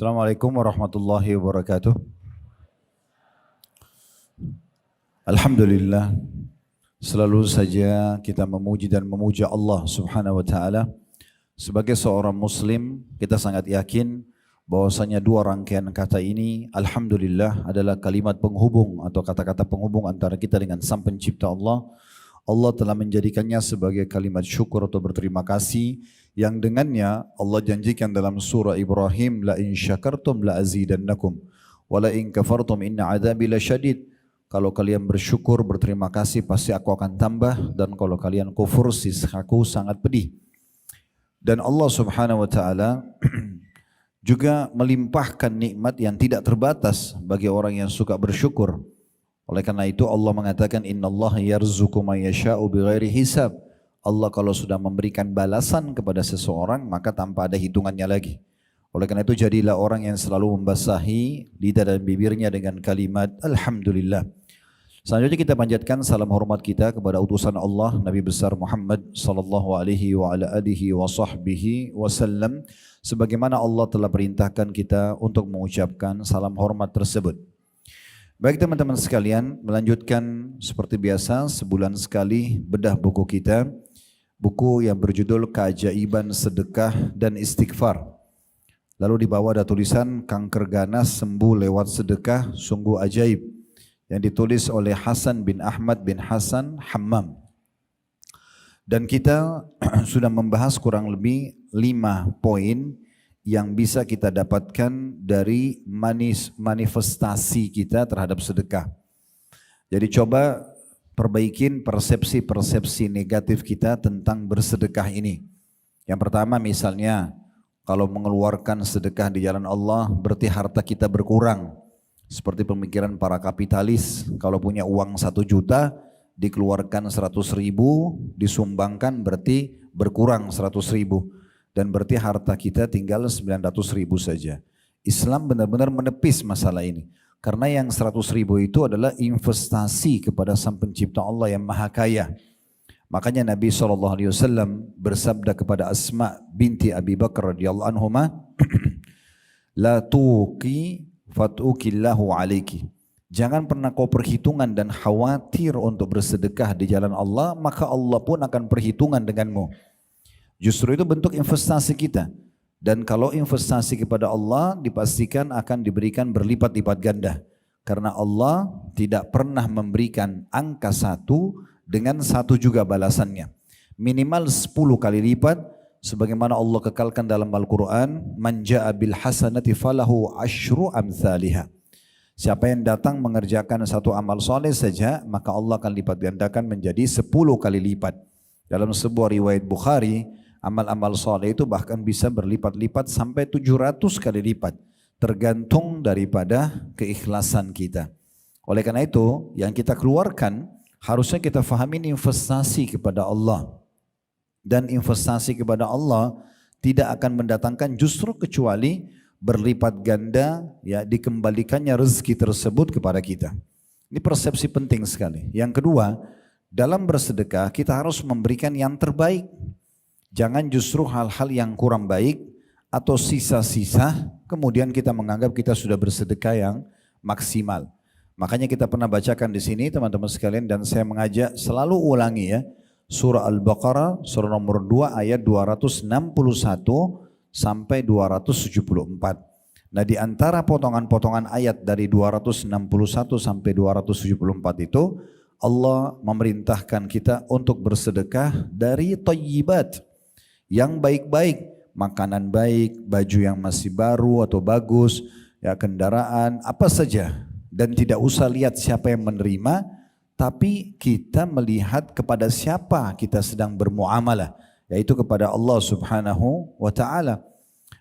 Assalamualaikum warahmatullahi wabarakatuh. Alhamdulillah, selalu saja kita memuji dan memuja Allah subhanahu wa ta'ala. Sebagai seorang muslim, kita sangat yakin bahwasanya dua rangkaian kata ini, Alhamdulillah, adalah kalimat penghubung atau kata-kata penghubung antara kita dengan Sang Pencipta Allah. Allah telah menjadikannya sebagai kalimat syukur atau berterima kasih yang dengannya Allah janjikan dalam surah Ibrahim, la in syakartum la azidannakum wa la in kafartum inna adzabi lasyadid. Kalau kalian bersyukur, berterima kasih, pasti aku akan tambah, dan kalau kalian kufur, siksaku sangat pedih. Dan Allah subhanahu wa ta'ala juga melimpahkan nikmat yang tidak terbatas bagi orang yang suka bersyukur. Oleh karena itu Allah mengatakan innallaha yarzuqu may yasha'u bighairi hisab. Allah kalau sudah memberikan balasan kepada seseorang maka tanpa ada hitungannya lagi. Oleh karena itu jadilah orang yang selalu membasahi lidah dan bibirnya dengan kalimat Alhamdulillah. Selanjutnya kita panjatkan salam hormat kita kepada utusan Allah Nabi besar Muhammad sallallahu alaihi wa ala alihi wa sahbihi wasallam, sebagaimana Allah telah perintahkan kita untuk mengucapkan salam hormat tersebut. Baik teman-teman sekalian, melanjutkan seperti biasa sebulan sekali bedah buku kita, buku yang berjudul Keajaiban Sedekah dan Istighfar. Lalu di bawah ada tulisan kanker ganas sembuh lewat sedekah sungguh ajaib, yang ditulis oleh Hasan bin Ahmad bin Hasan Hammam. Dan kita sudah membahas kurang lebih 5 poin yang bisa kita dapatkan dari manifestasi kita terhadap sedekah. Jadi coba perbaikin persepsi-persepsi negatif kita tentang bersedekah ini. Yang pertama misalnya, kalau mengeluarkan sedekah di jalan Allah berarti harta kita berkurang. Seperti pemikiran para kapitalis, kalau punya uang 1 juta dikeluarkan 100.000, disumbangkan berarti berkurang 100.000. Dan berarti harta kita tinggal 900.000 saja. Islam benar-benar menepis masalah ini. Karena yang 100.000 itu adalah investasi kepada Sang Pencipta Allah yang Maha Kaya. Makanya Nabi SAW bersabda kepada Asma binti Abi Bakar radhiyallahu anhuma, la tuqi fat'ukillahu alaiki. Jangan pernah kau perhitungan dan khawatir untuk bersedekah di jalan Allah, maka Allah pun akan perhitungan denganmu. Justru itu bentuk investasi kita. Dan kalau investasi kepada Allah dipastikan akan diberikan berlipat-lipat ganda. Karena Allah tidak pernah memberikan angka 1 dengan 1 juga balasannya. Minimal 10 kali lipat. Sebagaimana Allah kekalkan dalam Al-Quran, man ja'a bil hasanati falahu asyru amthaliha. Siapa yang datang mengerjakan satu amal soleh saja, maka Allah akan lipat gandakan menjadi 10 kali lipat. Dalam sebuah riwayat Bukhari, amal-amal soleh itu bahkan bisa berlipat-lipat sampai 700 kali lipat. Tergantung daripada keikhlasan kita. Oleh karena itu, yang kita keluarkan harusnya kita fahami investasi kepada Allah. Dan investasi kepada Allah tidak akan mendatangkan justru kecuali berlipat ganda, ya, dikembalikannya rezeki tersebut kepada kita. Ini persepsi penting sekali. Yang kedua, dalam bersedekah kita harus memberikan yang terbaik. Jangan justru hal-hal yang kurang baik atau sisa-sisa kemudian kita menganggap kita sudah bersedekah yang maksimal. Makanya kita pernah bacakan di sini teman-teman sekalian, dan saya mengajak selalu ulangi ya, surah Al-Baqarah surah nomor 2 ayat 261 sampai 274. Nah di antara potongan-potongan ayat dari 261 sampai 274 itu Allah memerintahkan kita untuk bersedekah dari thayyibat, yang baik-baik, makanan baik, baju yang masih baru atau bagus, ya, kendaraan, apa saja. Dan tidak usah lihat siapa yang menerima, tapi kita melihat kepada siapa kita sedang bermuamalah, yaitu kepada Allah subhanahu wa ta'ala.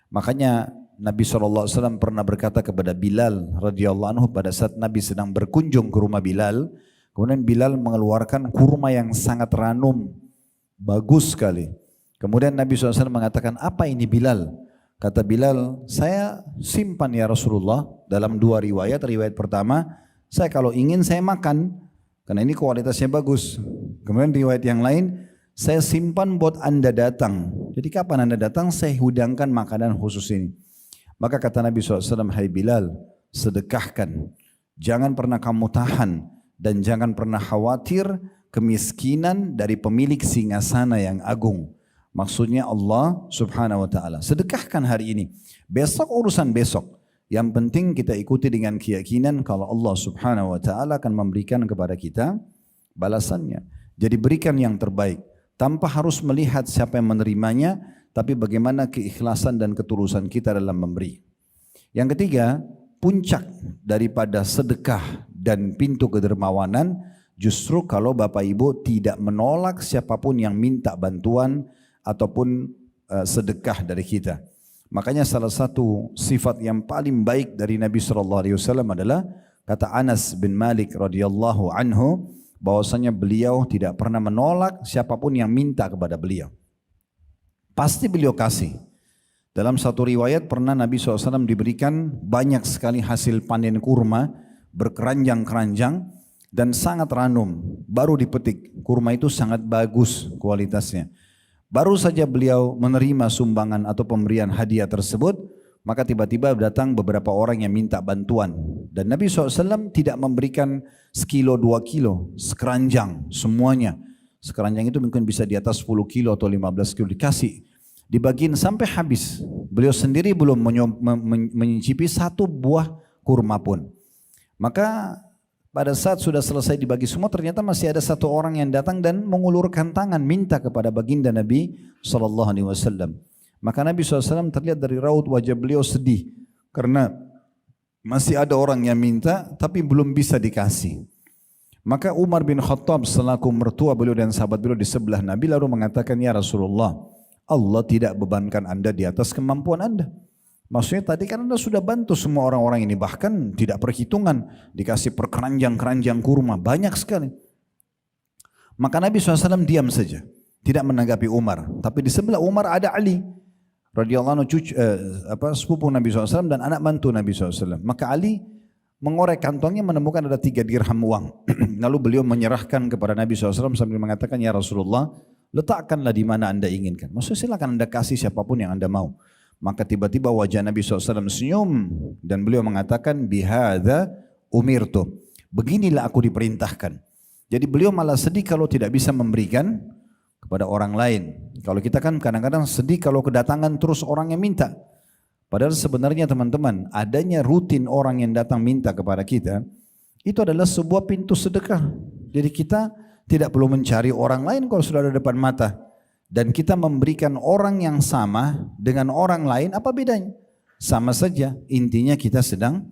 Makanya Nabi SAW pernah berkata kepada Bilal radhiyallahu anhu pada saat Nabi sedang berkunjung ke rumah Bilal, kemudian Bilal mengeluarkan kurma yang sangat ranum, bagus sekali. Kemudian Nabi SAW mengatakan, apa ini Bilal? Kata Bilal, saya simpan ya Rasulullah. Dalam 2 riwayat, riwayat pertama, saya kalau ingin saya makan, karena ini kualitasnya bagus. Kemudian riwayat yang lain, saya simpan buat Anda datang. Jadi kapan Anda datang, saya hidangkan makanan khusus ini. Maka kata Nabi SAW, hai Bilal, sedekahkan. Jangan pernah kamu tahan dan jangan pernah khawatir kemiskinan dari pemilik singgasana yang agung. Maksudnya Allah subhanahu wa ta'ala. Sedekahkan hari ini. Besok urusan besok. Yang penting kita ikuti dengan keyakinan kalau Allah subhanahu wa ta'ala akan memberikan kepada kita balasannya. Jadi berikan yang terbaik. Tanpa harus melihat siapa yang menerimanya, tapi bagaimana keikhlasan dan ketulusan kita dalam memberi. Yang ketiga, puncak daripada sedekah dan pintu kedermawanan justru kalau Bapak Ibu tidak menolak siapapun yang minta bantuan ataupun sedekah dari kita. Makanya salah satu sifat yang paling baik dari Nabi SAW adalah kata Anas bin Malik radhiyallahu anhu, bahwasanya beliau tidak pernah menolak siapapun yang minta kepada beliau. Pasti beliau kasih. Dalam satu riwayat pernah Nabi SAW diberikan banyak sekali hasil panen kurma berkeranjang-keranjang dan sangat ranum, baru dipetik. Kurma itu sangat bagus kualitasnya. Baru saja beliau menerima sumbangan atau pemberian hadiah tersebut, maka tiba-tiba datang beberapa orang yang minta bantuan. Dan Nabi SAW tidak memberikan sekilo, 2 kilo, sekeranjang semuanya. Sekeranjang itu mungkin bisa di atas 10 kilo atau 15 kilo dikasih. Dibagiin sampai habis. Beliau sendiri belum menyicipi satu buah kurma pun. Maka pada saat sudah selesai dibagi semua, ternyata masih ada satu orang yang datang dan mengulurkan tangan minta kepada baginda Nabi SAW. Maka Nabi SAW terlihat dari raut wajah beliau sedih karena masih ada orang yang minta tapi belum bisa dikasih. Maka Umar bin Khattab selaku mertua beliau dan sahabat beliau di sebelah Nabi lalu mengatakan, ya Rasulullah, Allah tidak bebankan Anda di atas kemampuan Anda. Maksudnya tadi kan Anda sudah bantu semua orang-orang ini, bahkan tidak perhitungan, dikasih perkeranjang-keranjang kurma, banyak sekali. Maka Nabi SAW diam saja, tidak menanggapi Umar. Tapi di sebelah Umar ada Ali radhiyallahu anhu, sepupu Nabi SAW dan anak mantu Nabi SAW. Maka Ali mengorek kantongnya menemukan ada 3 dirham uang. Lalu beliau menyerahkan kepada Nabi SAW sambil mengatakan, ya Rasulullah, letakkanlah di mana Anda inginkan. Maksudnya silakan Anda kasih siapapun yang Anda mau. Maka tiba-tiba wajah Nabi SAW senyum dan beliau mengatakan, bihadza umirtu. Beginilah aku diperintahkan. Jadi beliau malah sedih kalau tidak bisa memberikan kepada orang lain. Kalau kita kan kadang-kadang sedih kalau kedatangan terus orang yang minta. Padahal sebenarnya teman-teman, adanya rutin orang yang datang minta kepada kita, itu adalah sebuah pintu sedekah. Jadi kita tidak perlu mencari orang lain kalau sudah ada depan mata. Dan kita memberikan orang yang sama dengan orang lain, apa bedanya? Sama saja, intinya kita sedang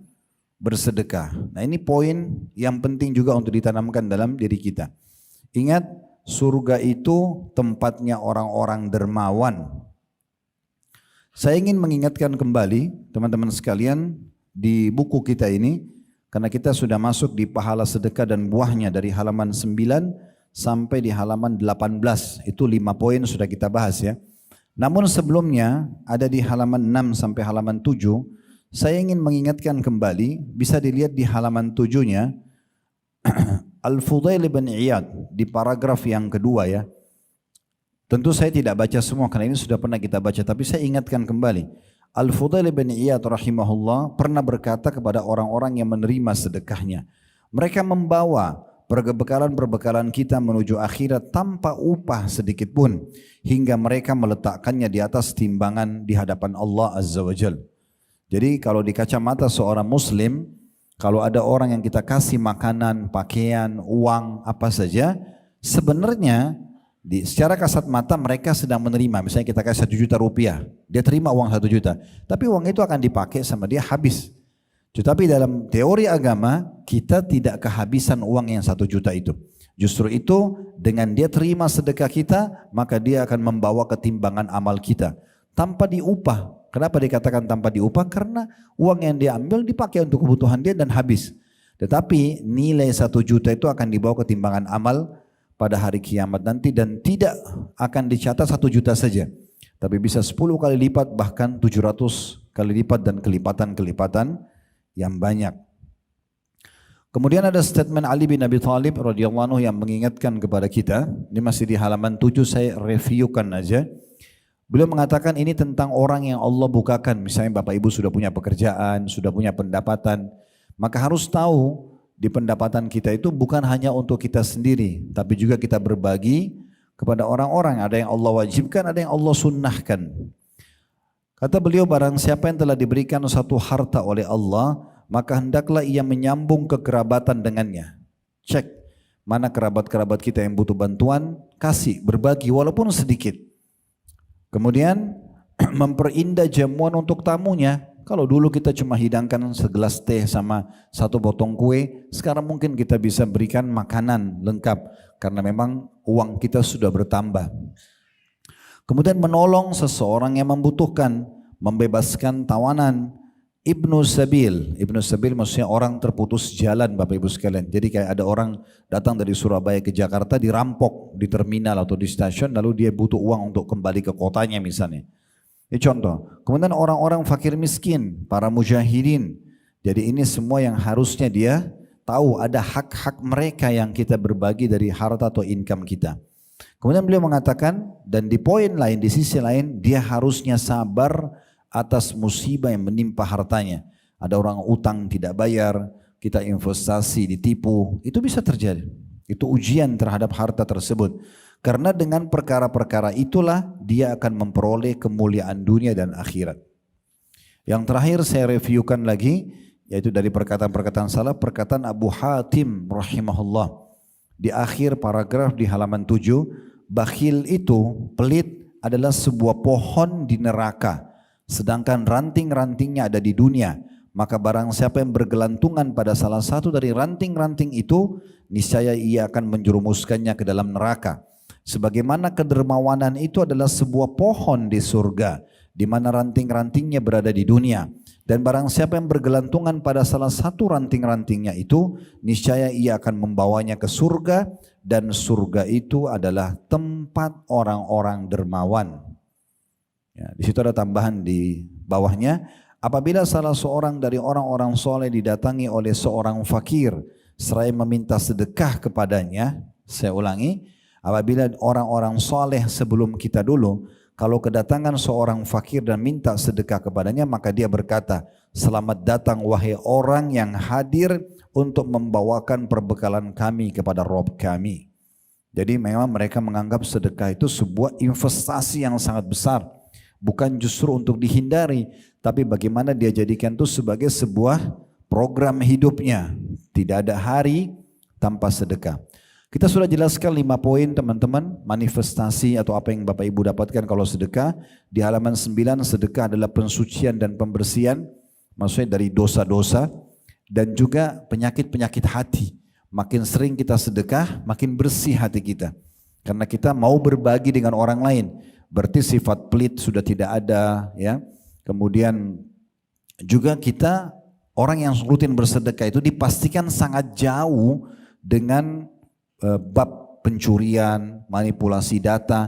bersedekah. Nah ini poin yang penting juga untuk ditanamkan dalam diri kita. Ingat, surga itu tempatnya orang-orang dermawan. Saya ingin mengingatkan kembali teman-teman sekalian di buku kita ini, karena kita sudah masuk di pahala sedekah dan buahnya dari halaman 9 sampai di halaman 18, itu 5 poin sudah kita bahas ya. Namun sebelumnya ada di halaman 6 sampai halaman 7, saya ingin mengingatkan kembali, bisa dilihat di halaman 7-nya, Al-Fudail bin Iyad di paragraf yang kedua ya. Tentu saya tidak baca semua karena ini sudah pernah kita baca, tapi saya ingatkan kembali. Al-Fudail bin Iyad rahimahullah pernah berkata kepada orang-orang yang menerima sedekahnya, mereka membawa perbekalan-perbekalan kita menuju akhirat tanpa upah sedikit pun, hingga mereka meletakkannya di atas timbangan di hadapan Allah Azza wa Jal. Jadi kalau di kacamata seorang muslim, kalau ada orang yang kita kasih makanan, pakaian, uang, apa saja, sebenarnya secara kasat mata mereka sedang menerima. Misalnya kita kasih 1 juta rupiah, dia terima uang 1 juta, tapi uang itu akan dipakai sama dia habis. Tetapi dalam teori agama kita tidak kehabisan uang yang 1 juta itu. Justru itu dengan dia terima sedekah kita, maka dia akan membawa ketimbangan amal kita tanpa diupah. Kenapa dikatakan tanpa diupah? Karena uang yang dia ambil dipakai untuk kebutuhan dia dan habis. Tetapi nilai 1 juta itu akan dibawa ketimbangan amal pada hari kiamat nanti, dan tidak akan dicatat 1 juta saja, tapi bisa 10 kali lipat, bahkan 700 kali lipat dan kelipatan-kelipatan yang banyak. Kemudian ada statement Ali bin Abi Thalib radhiyallahu anhu yang mengingatkan kepada kita, ini masih di halaman 7, saya reviewkan aja. Beliau mengatakan ini tentang orang yang Allah bukakan. Misalnya Bapak Ibu sudah punya pekerjaan, sudah punya pendapatan. Maka harus tahu di pendapatan kita itu bukan hanya untuk kita sendiri. Tapi juga kita berbagi kepada orang-orang. Ada yang Allah wajibkan, ada yang Allah sunnahkan. Kata beliau, barang siapa yang telah diberikan satu harta oleh Allah, maka hendaklah ia menyambung kekerabatan dengannya. Cek mana kerabat-kerabat kita yang butuh bantuan, kasih, berbagi walaupun sedikit. Kemudian memperindah jamuan untuk tamunya. Kalau dulu kita cuma hidangkan segelas teh sama satu potong kue, sekarang mungkin kita bisa berikan makanan lengkap karena memang uang kita sudah bertambah. Kemudian menolong seseorang yang membutuhkan, membebaskan tawanan. Ibnu Sabil maksudnya orang terputus jalan Bapak Ibu sekalian. Jadi kayak ada orang datang dari Surabaya ke Jakarta dirampok di terminal atau di stasiun lalu dia butuh uang untuk kembali ke kotanya misalnya. Ini contoh. Kemudian orang-orang fakir miskin, para mujahidin. Jadi ini semua yang harusnya dia tahu ada hak-hak mereka yang kita berbagi dari harta atau income kita. Kemudian beliau mengatakan dan di poin lain, di sisi lain dia harusnya sabar atas musibah yang menimpa hartanya. Ada orang utang tidak bayar, kita investasi ditipu, itu bisa terjadi. Itu ujian terhadap harta tersebut. Karena dengan perkara-perkara itulah dia akan memperoleh kemuliaan dunia dan akhirat. Yang terakhir saya reviewkan lagi, yaitu dari perkataan-perkataan salaf, perkataan Abu Hatim rahimahullah. Di akhir paragraf di halaman 7, bakhil itu, pelit adalah sebuah pohon di neraka. Sedangkan ranting-rantingnya ada di dunia, maka barang siapa yang bergelantungan pada salah satu dari ranting-ranting itu, niscaya ia akan menjerumuskannya ke dalam neraka. Sebagaimana kedermawanan itu adalah sebuah pohon di surga, di mana ranting-rantingnya berada di dunia. Dan barang siapa yang bergelantungan pada salah satu ranting-rantingnya itu, niscaya ia akan membawanya ke surga, dan surga itu adalah tempat orang-orang dermawan. Ya, di situ ada tambahan di bawahnya, apabila salah seorang dari orang-orang soleh didatangi oleh seorang fakir seraya meminta sedekah kepadanya, saya ulangi, apabila orang-orang soleh sebelum kita dulu, kalau kedatangan seorang fakir dan minta sedekah kepadanya, maka dia berkata, selamat datang wahai orang yang hadir untuk membawakan perbekalan kami kepada Rob kami. Jadi memang mereka menganggap sedekah itu sebuah investasi yang sangat besar. Bukan justru untuk dihindari, tapi bagaimana dia jadikan itu sebagai sebuah program hidupnya. Tidak ada hari tanpa sedekah. Kita sudah jelaskan 5 poin teman-teman, manifestasi atau apa yang Bapak Ibu dapatkan kalau sedekah. Di halaman 9, sedekah adalah pensucian dan pembersihan, maksudnya dari dosa-dosa dan juga penyakit-penyakit hati. Makin sering kita sedekah, makin bersih hati kita. Karena kita mau berbagi dengan orang lain. Berarti sifat pelit sudah tidak ada, ya. Kemudian juga kita orang yang rutin bersedekah itu dipastikan sangat jauh dengan bab pencurian, manipulasi data,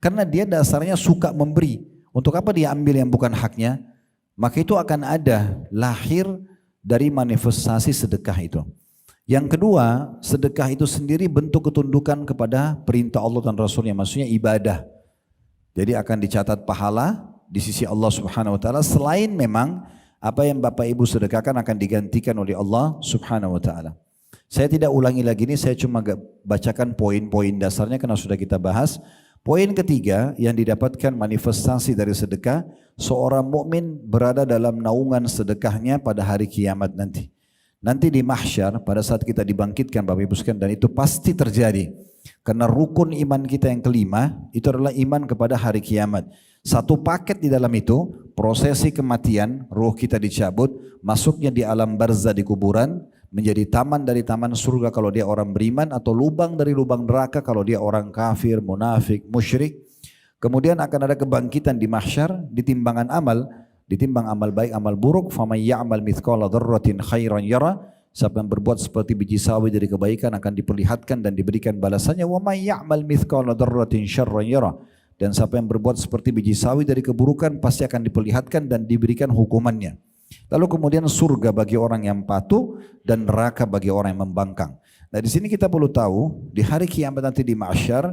karena dia dasarnya suka memberi. Untuk apa dia ambil yang bukan haknya? Maka itu akan ada lahir dari manifestasi sedekah itu. Yang kedua, sedekah itu sendiri bentuk ketundukan kepada perintah Allah dan Rasulnya, maksudnya ibadah. Jadi akan dicatat pahala di sisi Allah Subhanahu wa taala, selain memang apa yang Bapak Ibu sedekahkan akan digantikan oleh Allah Subhanahu wa taala. Saya tidak ulangi lagi ini, saya cuma bacakan poin-poin dasarnya karena sudah kita bahas. Poin ketiga yang didapatkan manifestasi dari sedekah, seorang mukmin berada dalam naungan sedekahnya pada hari kiamat nanti. Nanti di mahsyar pada saat kita dibangkitkan Bapak Ibu sekalian, dan itu pasti terjadi. Karena rukun iman kita yang kelima itu adalah iman kepada hari kiamat. Satu paket di dalam itu, prosesi kematian, ruh kita dicabut, masuknya di alam barzah di kuburan, menjadi taman dari taman surga kalau dia orang beriman, atau lubang dari lubang neraka kalau dia orang kafir, munafik, musyrik. Kemudian akan ada kebangkitan di mahsyar, ditimbangan amal, ditimbang amal baik, amal buruk. Faman ya'mal mithqala dzarratin khairan yara. Siapa yang berbuat seperti biji sawi dari kebaikan akan diperlihatkan dan diberikan balasannya. Wa may ya'mal mithqala dzarratin syarran yara. Dan siapa yang berbuat seperti biji sawi dari keburukan pasti akan diperlihatkan dan diberikan hukumannya. Lalu kemudian surga bagi orang yang patuh dan neraka bagi orang yang membangkang. Nah di sini kita perlu tahu di hari kiamat nanti di mahsyar,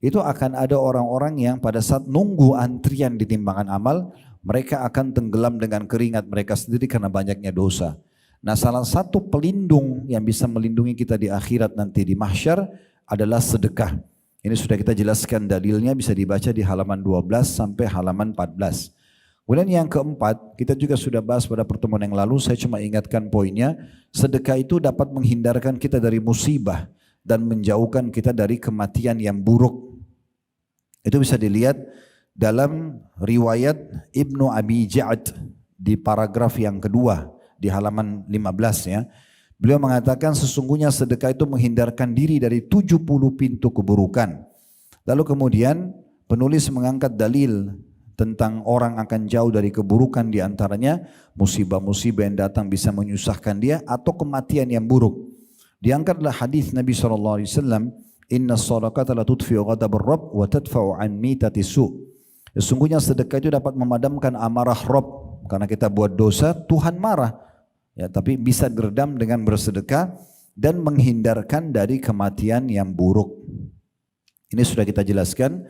itu akan ada orang-orang yang pada saat nunggu antrian di timbangan amal, mereka akan tenggelam dengan keringat mereka sendiri karena banyaknya dosa. Nah, salah satu pelindung yang bisa melindungi kita di akhirat nanti di mahsyar adalah sedekah. Ini sudah kita jelaskan dalilnya, bisa dibaca di halaman 12 sampai halaman 14. Kemudian yang keempat, kita juga sudah bahas pada pertemuan yang lalu, saya cuma ingatkan poinnya, sedekah itu dapat menghindarkan kita dari musibah dan menjauhkan kita dari kematian yang buruk. Itu bisa dilihat dalam riwayat Ibnu Abi Ja'ad di paragraf yang kedua di halaman 15 ya. Beliau mengatakan sesungguhnya sedekah itu menghindarkan diri dari 70 pintu keburukan. Lalu kemudian penulis mengangkat dalil tentang orang akan jauh dari keburukan, di antaranya musibah-musibah yang datang bisa menyusahkan dia atau kematian yang buruk. Diangkatlah hadis Nabi SAW, inna sadaqata la tudfi'u ghadab ar-rabb wa tadfa'u an mitati su'. Sesungguhnya sedekah itu dapat memadamkan amarah Rabb, karena kita buat dosa Tuhan marah. Ya, tapi bisa diredam dengan bersedekah dan menghindarkan dari kematian yang buruk. Ini sudah kita jelaskan.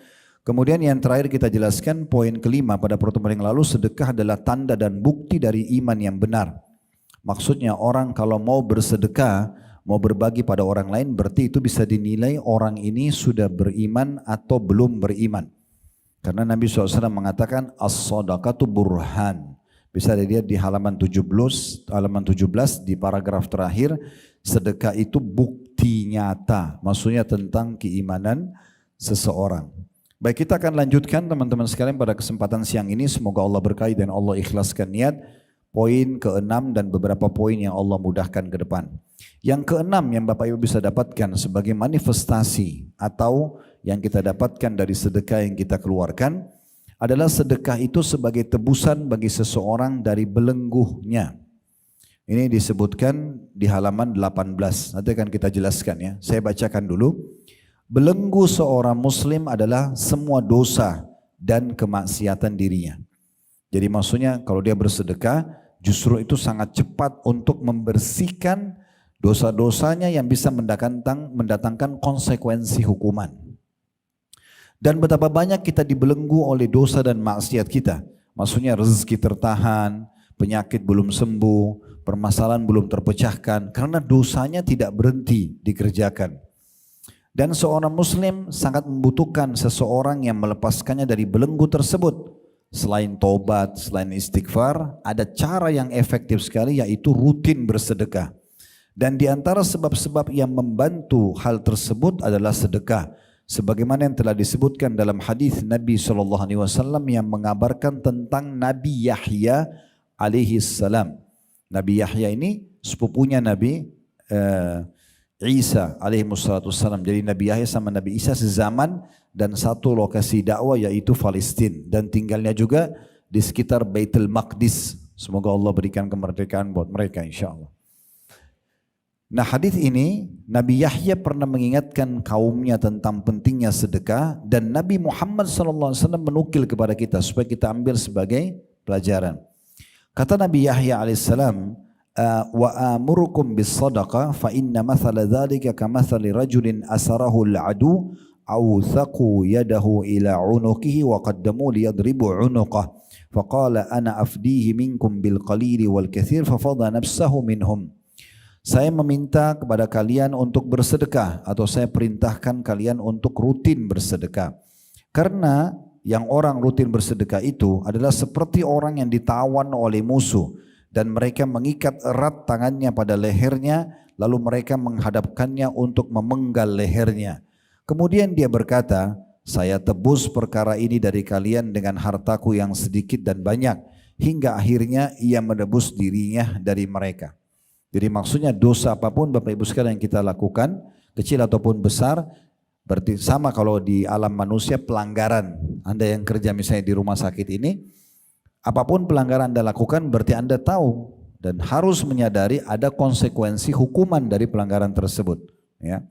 Kemudian yang terakhir kita jelaskan poin kelima pada pertemuan yang lalu, sedekah adalah tanda dan bukti dari iman yang benar. Maksudnya orang kalau mau bersedekah, mau berbagi pada orang lain, berarti itu bisa dinilai orang ini sudah beriman atau belum beriman. Karena Nabi SAW mengatakan as-sadaqatu burhan. Bisa dilihat di halaman 17 di paragraf terakhir, sedekah itu bukti nyata, maksudnya tentang keimanan seseorang. Baik, kita akan lanjutkan teman-teman sekalian pada kesempatan siang ini. Semoga Allah berkahi dan Allah ikhlaskan niat. Poin ke-6 dan beberapa poin yang Allah mudahkan ke depan. Yang ke-6 yang Bapak Ibu bisa dapatkan sebagai manifestasi atau yang kita dapatkan dari sedekah yang kita keluarkan adalah sedekah itu sebagai tebusan bagi seseorang dari belenggunya. Ini disebutkan di halaman 18. Nanti akan kita jelaskan ya. Saya bacakan dulu. Belenggu seorang muslim adalah semua dosa dan kemaksiatan dirinya. Jadi maksudnya kalau dia bersedekah, justru itu sangat cepat untuk membersihkan dosa-dosanya yang bisa mendatangkan konsekuensi hukuman. Dan betapa banyak kita dibelenggu oleh dosa dan maksiat kita. Maksudnya rezeki tertahan, penyakit belum sembuh, permasalahan belum terpecahkan karena dosanya tidak berhenti dikerjakan. Dan seorang muslim sangat membutuhkan seseorang yang melepaskannya dari belenggu tersebut. Selain tobat, selain istighfar, ada cara yang efektif sekali, yaitu rutin bersedekah. Dan di antara sebab-sebab yang membantu hal tersebut adalah sedekah. Sebagaimana yang telah disebutkan dalam hadis Nabi SAW yang mengabarkan tentang Nabi Yahya alaihi salam. Nabi Yahya ini sepupunya Nabi Isa alaihi wassalam. Jadi Nabi Yahya sama Nabi Isa sezaman dan satu lokasi dakwah, yaitu Palestina, dan tinggalnya juga di sekitar Baitul Maqdis. Semoga Allah berikan kemerdekaan buat mereka insyaallah. Nah, hadis ini Nabi Yahya pernah mengingatkan kaumnya tentang pentingnya sedekah, dan Nabi Muhammad SAW menukil kepada kita supaya kita ambil sebagai pelajaran. Kata Nabi Yahya alaihissalam, wa amurukum bis sadaqah fa inna mathala dzalika kamathali rajulin asarahu al-adu aw thaqu yadahu ila unuqihi wa qaddamu liyadribu unuqah faqala ana afdihi minkum bil qalili wal katsir fafadha nafsahu minhum. Saya meminta kepada kalian untuk bersedekah, atau saya perintahkan kalian untuk rutin bersedekah, karena yang orang rutin bersedekah itu adalah seperti orang yang ditawan oleh musuh dan mereka mengikat erat tangannya pada lehernya, lalu mereka menghadapkannya untuk memenggal lehernya. Kemudian dia berkata, saya tebus perkara ini dari kalian dengan hartaku yang sedikit dan banyak, hingga akhirnya ia menebus dirinya dari mereka. Jadi maksudnya dosa apapun Bapak Ibu sekalian yang kita lakukan, kecil ataupun besar, berarti sama kalau di alam manusia pelanggaran. Anda yang kerja misalnya di rumah sakit ini, apapun pelanggaran Anda lakukan berarti Anda tahu dan harus menyadari ada konsekuensi hukuman dari pelanggaran tersebut. Ya.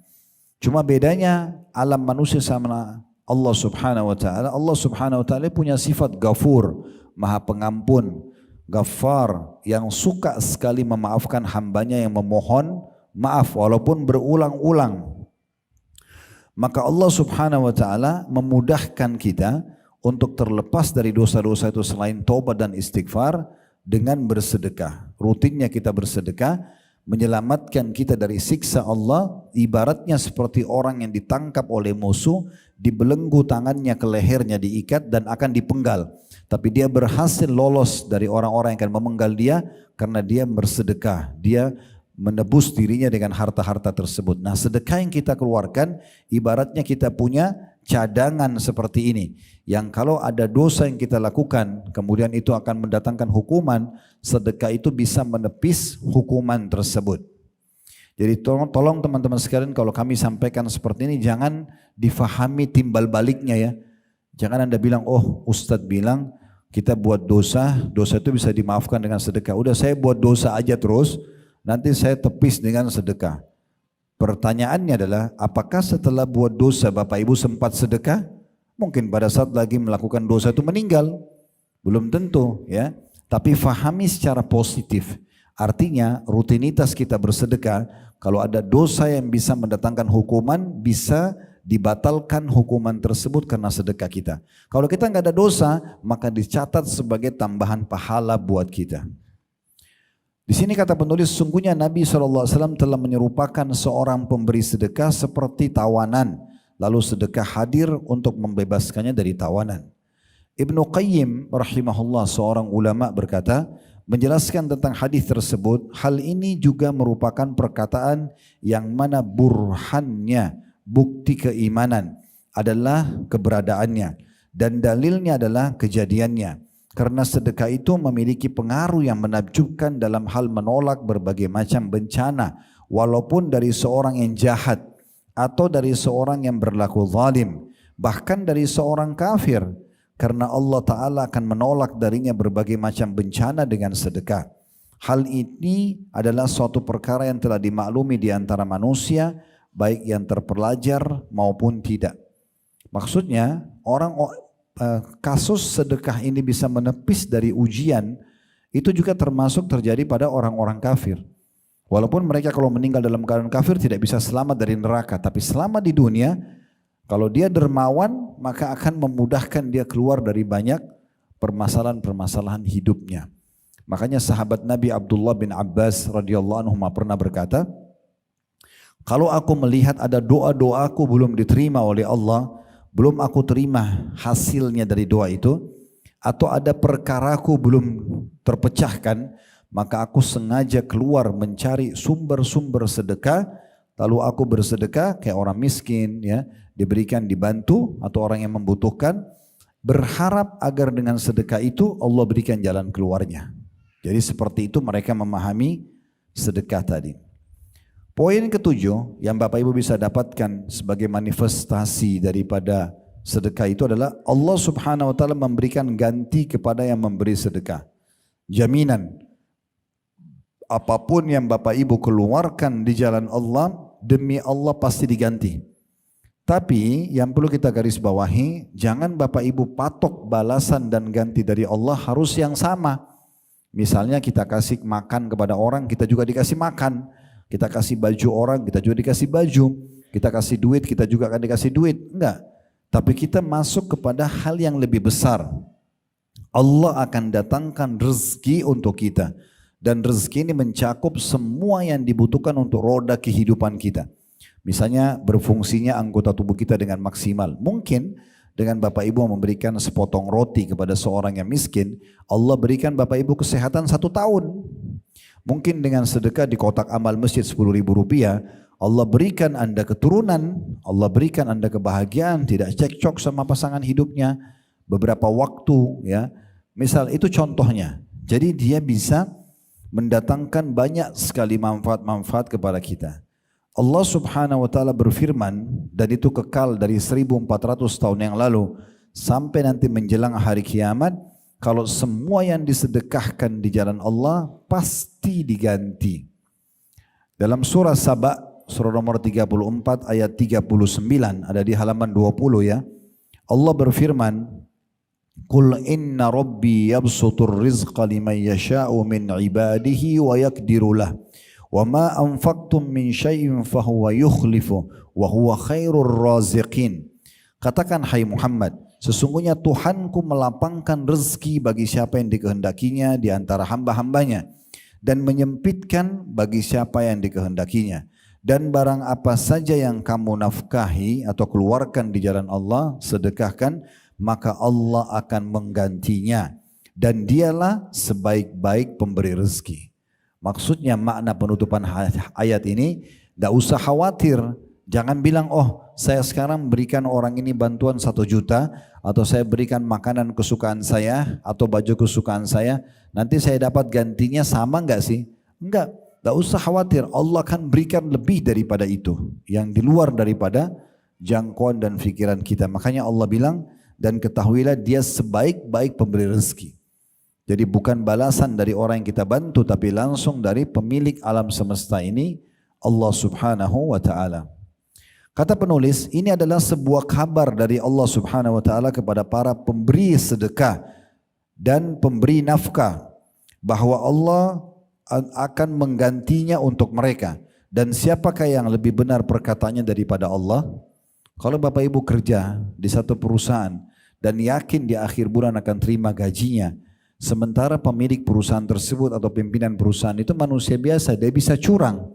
Cuma bedanya alam manusia sama Allah Subhanahu Wa Taala. Allah Subhanahu Wa Taala punya sifat Ghafur, Maha Pengampun, Ghaffar, yang suka sekali memaafkan hambanya yang memohon maaf walaupun berulang-ulang. Maka Allah subhanahu wa ta'ala memudahkan kita untuk terlepas dari dosa-dosa itu selain taubat dan istighfar dengan bersedekah. Rutinnya kita bersedekah menyelamatkan kita dari siksa Allah, ibaratnya seperti orang yang ditangkap oleh musuh, dibelenggu tangannya ke lehernya, diikat dan akan dipenggal. Tapi dia berhasil lolos dari orang-orang yang akan memenggal dia karena dia bersedekah. Dia menebus dirinya dengan harta-harta tersebut. Nah, sedekah yang kita keluarkan ibaratnya kita punya cadangan seperti ini. Yang kalau ada dosa yang kita lakukan, kemudian itu akan mendatangkan hukuman, sedekah itu bisa menepis hukuman tersebut. Jadi tolong teman-teman sekalian, kalau kami sampaikan seperti ini jangan difahami timbal baliknya ya. Jangan Anda bilang, oh Ustadz bilang kita buat dosa, dosa itu bisa dimaafkan dengan sedekah. Udah saya buat dosa aja terus, nanti saya tepis dengan sedekah. Pertanyaannya adalah, apakah setelah buat dosa Bapak Ibu sempat sedekah? Mungkin pada saat lagi melakukan dosa itu meninggal. Belum tentu ya. Tapi fahami secara positif. Artinya rutinitas kita bersedekah, kalau ada dosa yang bisa mendatangkan hukuman, bisa dibatalkan hukuman tersebut karena sedekah kita. Kalau kita nggak ada dosa, maka dicatat sebagai tambahan pahala buat kita. Di sini kata penulis, sesungguhnya Nabi SAW telah menyerupakan seorang pemberi sedekah seperti tawanan, lalu sedekah hadir untuk membebaskannya dari tawanan. Ibnu Qayyim rahimahullah, seorang ulama, berkata, menjelaskan tentang hadis tersebut, hal ini juga merupakan perkataan yang mana burhannya, bukti keimanan adalah keberadaannya dan dalilnya adalah kejadiannya. Karena sedekah itu memiliki pengaruh yang menakjubkan dalam hal menolak berbagai macam bencana, walaupun dari seorang yang jahat atau dari seorang yang berlaku zalim, bahkan dari seorang kafir, karena Allah Ta'ala akan menolak darinya berbagai macam bencana dengan sedekah. Hal ini adalah suatu perkara yang telah dimaklumi di antara manusia, baik yang terpelajar maupun tidak. Maksudnya kasus sedekah ini bisa menepis dari ujian, itu juga termasuk terjadi pada orang-orang kafir. Walaupun mereka kalau meninggal dalam keadaan kafir tidak bisa selamat dari neraka, tapi selama di dunia, kalau dia dermawan, maka akan memudahkan dia keluar dari banyak permasalahan-permasalahan hidupnya. Makanya sahabat Nabi Abdullah bin Abbas radhiyallahu anhu pernah berkata, kalau aku melihat ada doa-doaku belum diterima oleh Allah, belum aku terima hasilnya dari doa itu, atau ada perkaraku belum terpecahkan, maka aku sengaja keluar mencari sumber-sumber sedekah, lalu aku bersedekah kayak orang miskin ya, diberikan, dibantu, atau orang yang membutuhkan, berharap agar dengan sedekah itu Allah berikan jalan keluarnya. Jadi seperti itu mereka memahami sedekah tadi. Poin ketujuh yang Bapak Ibu bisa dapatkan sebagai manifestasi daripada sedekah itu adalah Allah Subhanahu wa Ta'ala memberikan ganti kepada yang memberi sedekah. Jaminan apapun yang Bapak Ibu keluarkan di jalan Allah, demi Allah pasti diganti. Tapi yang perlu kita garis bawahi, jangan Bapak Ibu patok balasan dan ganti dari Allah harus yang sama. Misalnya kita kasih makan kepada orang, kita juga dikasih makan. Kita kasih baju orang, kita juga dikasih baju. Kita kasih duit, kita juga akan dikasih duit. Enggak. Tapi kita masuk kepada hal yang lebih besar. Allah akan datangkan rezeki untuk kita. Dan rezeki ini mencakup semua yang dibutuhkan untuk roda kehidupan kita. Misalnya berfungsinya anggota tubuh kita dengan maksimal. Mungkin dengan Bapak Ibu memberikan sepotong roti kepada seorang yang miskin, Allah berikan Bapak Ibu kesehatan 1 tahun. Mungkin dengan sedekah di kotak amal masjid 10.000 rupiah, Allah berikan Anda keturunan, Allah berikan Anda kebahagiaan, tidak cekcok sama pasangan hidupnya beberapa waktu ya. Misal itu contohnya. Jadi dia bisa mendatangkan banyak sekali manfaat-manfaat kepada kita. Allah Subhanahu wa Ta'ala berfirman, dan itu kekal dari 1400 tahun yang lalu sampai nanti menjelang hari kiamat, kalau semua yang disedekahkan di jalan Allah pasti diganti. Dalam surah Saba, surah nomor 34 ayat 39, ada di halaman 20 ya. Allah berfirman, Qul inna rabbi yabsutur rizqa liman yasha'u min ibadihi wa yakdiru lah. Wa ma anfaqtum min syai'in fahuwa yukhlifu wa huwa khairur raziqin. Katakan hai Muhammad, sesungguhnya Tuhanku melapangkan rezeki bagi siapa yang dikehendakinya di antara hamba-hambanya dan menyempitkan bagi siapa yang dikehendakinya. Dan barang apa saja yang kamu nafkahi atau keluarkan di jalan Allah, sedekahkan, maka Allah akan menggantinya. Dan dialah sebaik-baik pemberi rezeki. Maksudnya makna penutupan ayat ini, tidak usah khawatir. Jangan bilang, oh saya sekarang berikan orang ini bantuan 1 juta, atau saya berikan makanan kesukaan saya, atau baju kesukaan saya, nanti saya dapat gantinya sama enggak sih? Enggak, tidak usah khawatir, Allah akan berikan lebih daripada itu, yang di luar daripada jangkauan dan pikiran kita. Makanya Allah bilang, dan ketahuilah dia sebaik-baik pemberi rezeki. Jadi bukan balasan dari orang yang kita bantu, tapi langsung dari pemilik alam semesta ini, Allah subhanahu wa ta'ala. Kata penulis, ini adalah sebuah kabar dari Allah subhanahu wa ta'ala kepada para pemberi sedekah dan pemberi nafkah, bahwa Allah akan menggantinya untuk mereka. Dan siapakah yang lebih benar perkataannya daripada Allah? Kalau Bapak Ibu kerja di satu perusahaan dan yakin di akhir bulan akan terima gajinya, sementara pemilik perusahaan tersebut atau pimpinan perusahaan itu manusia biasa, dia bisa curang.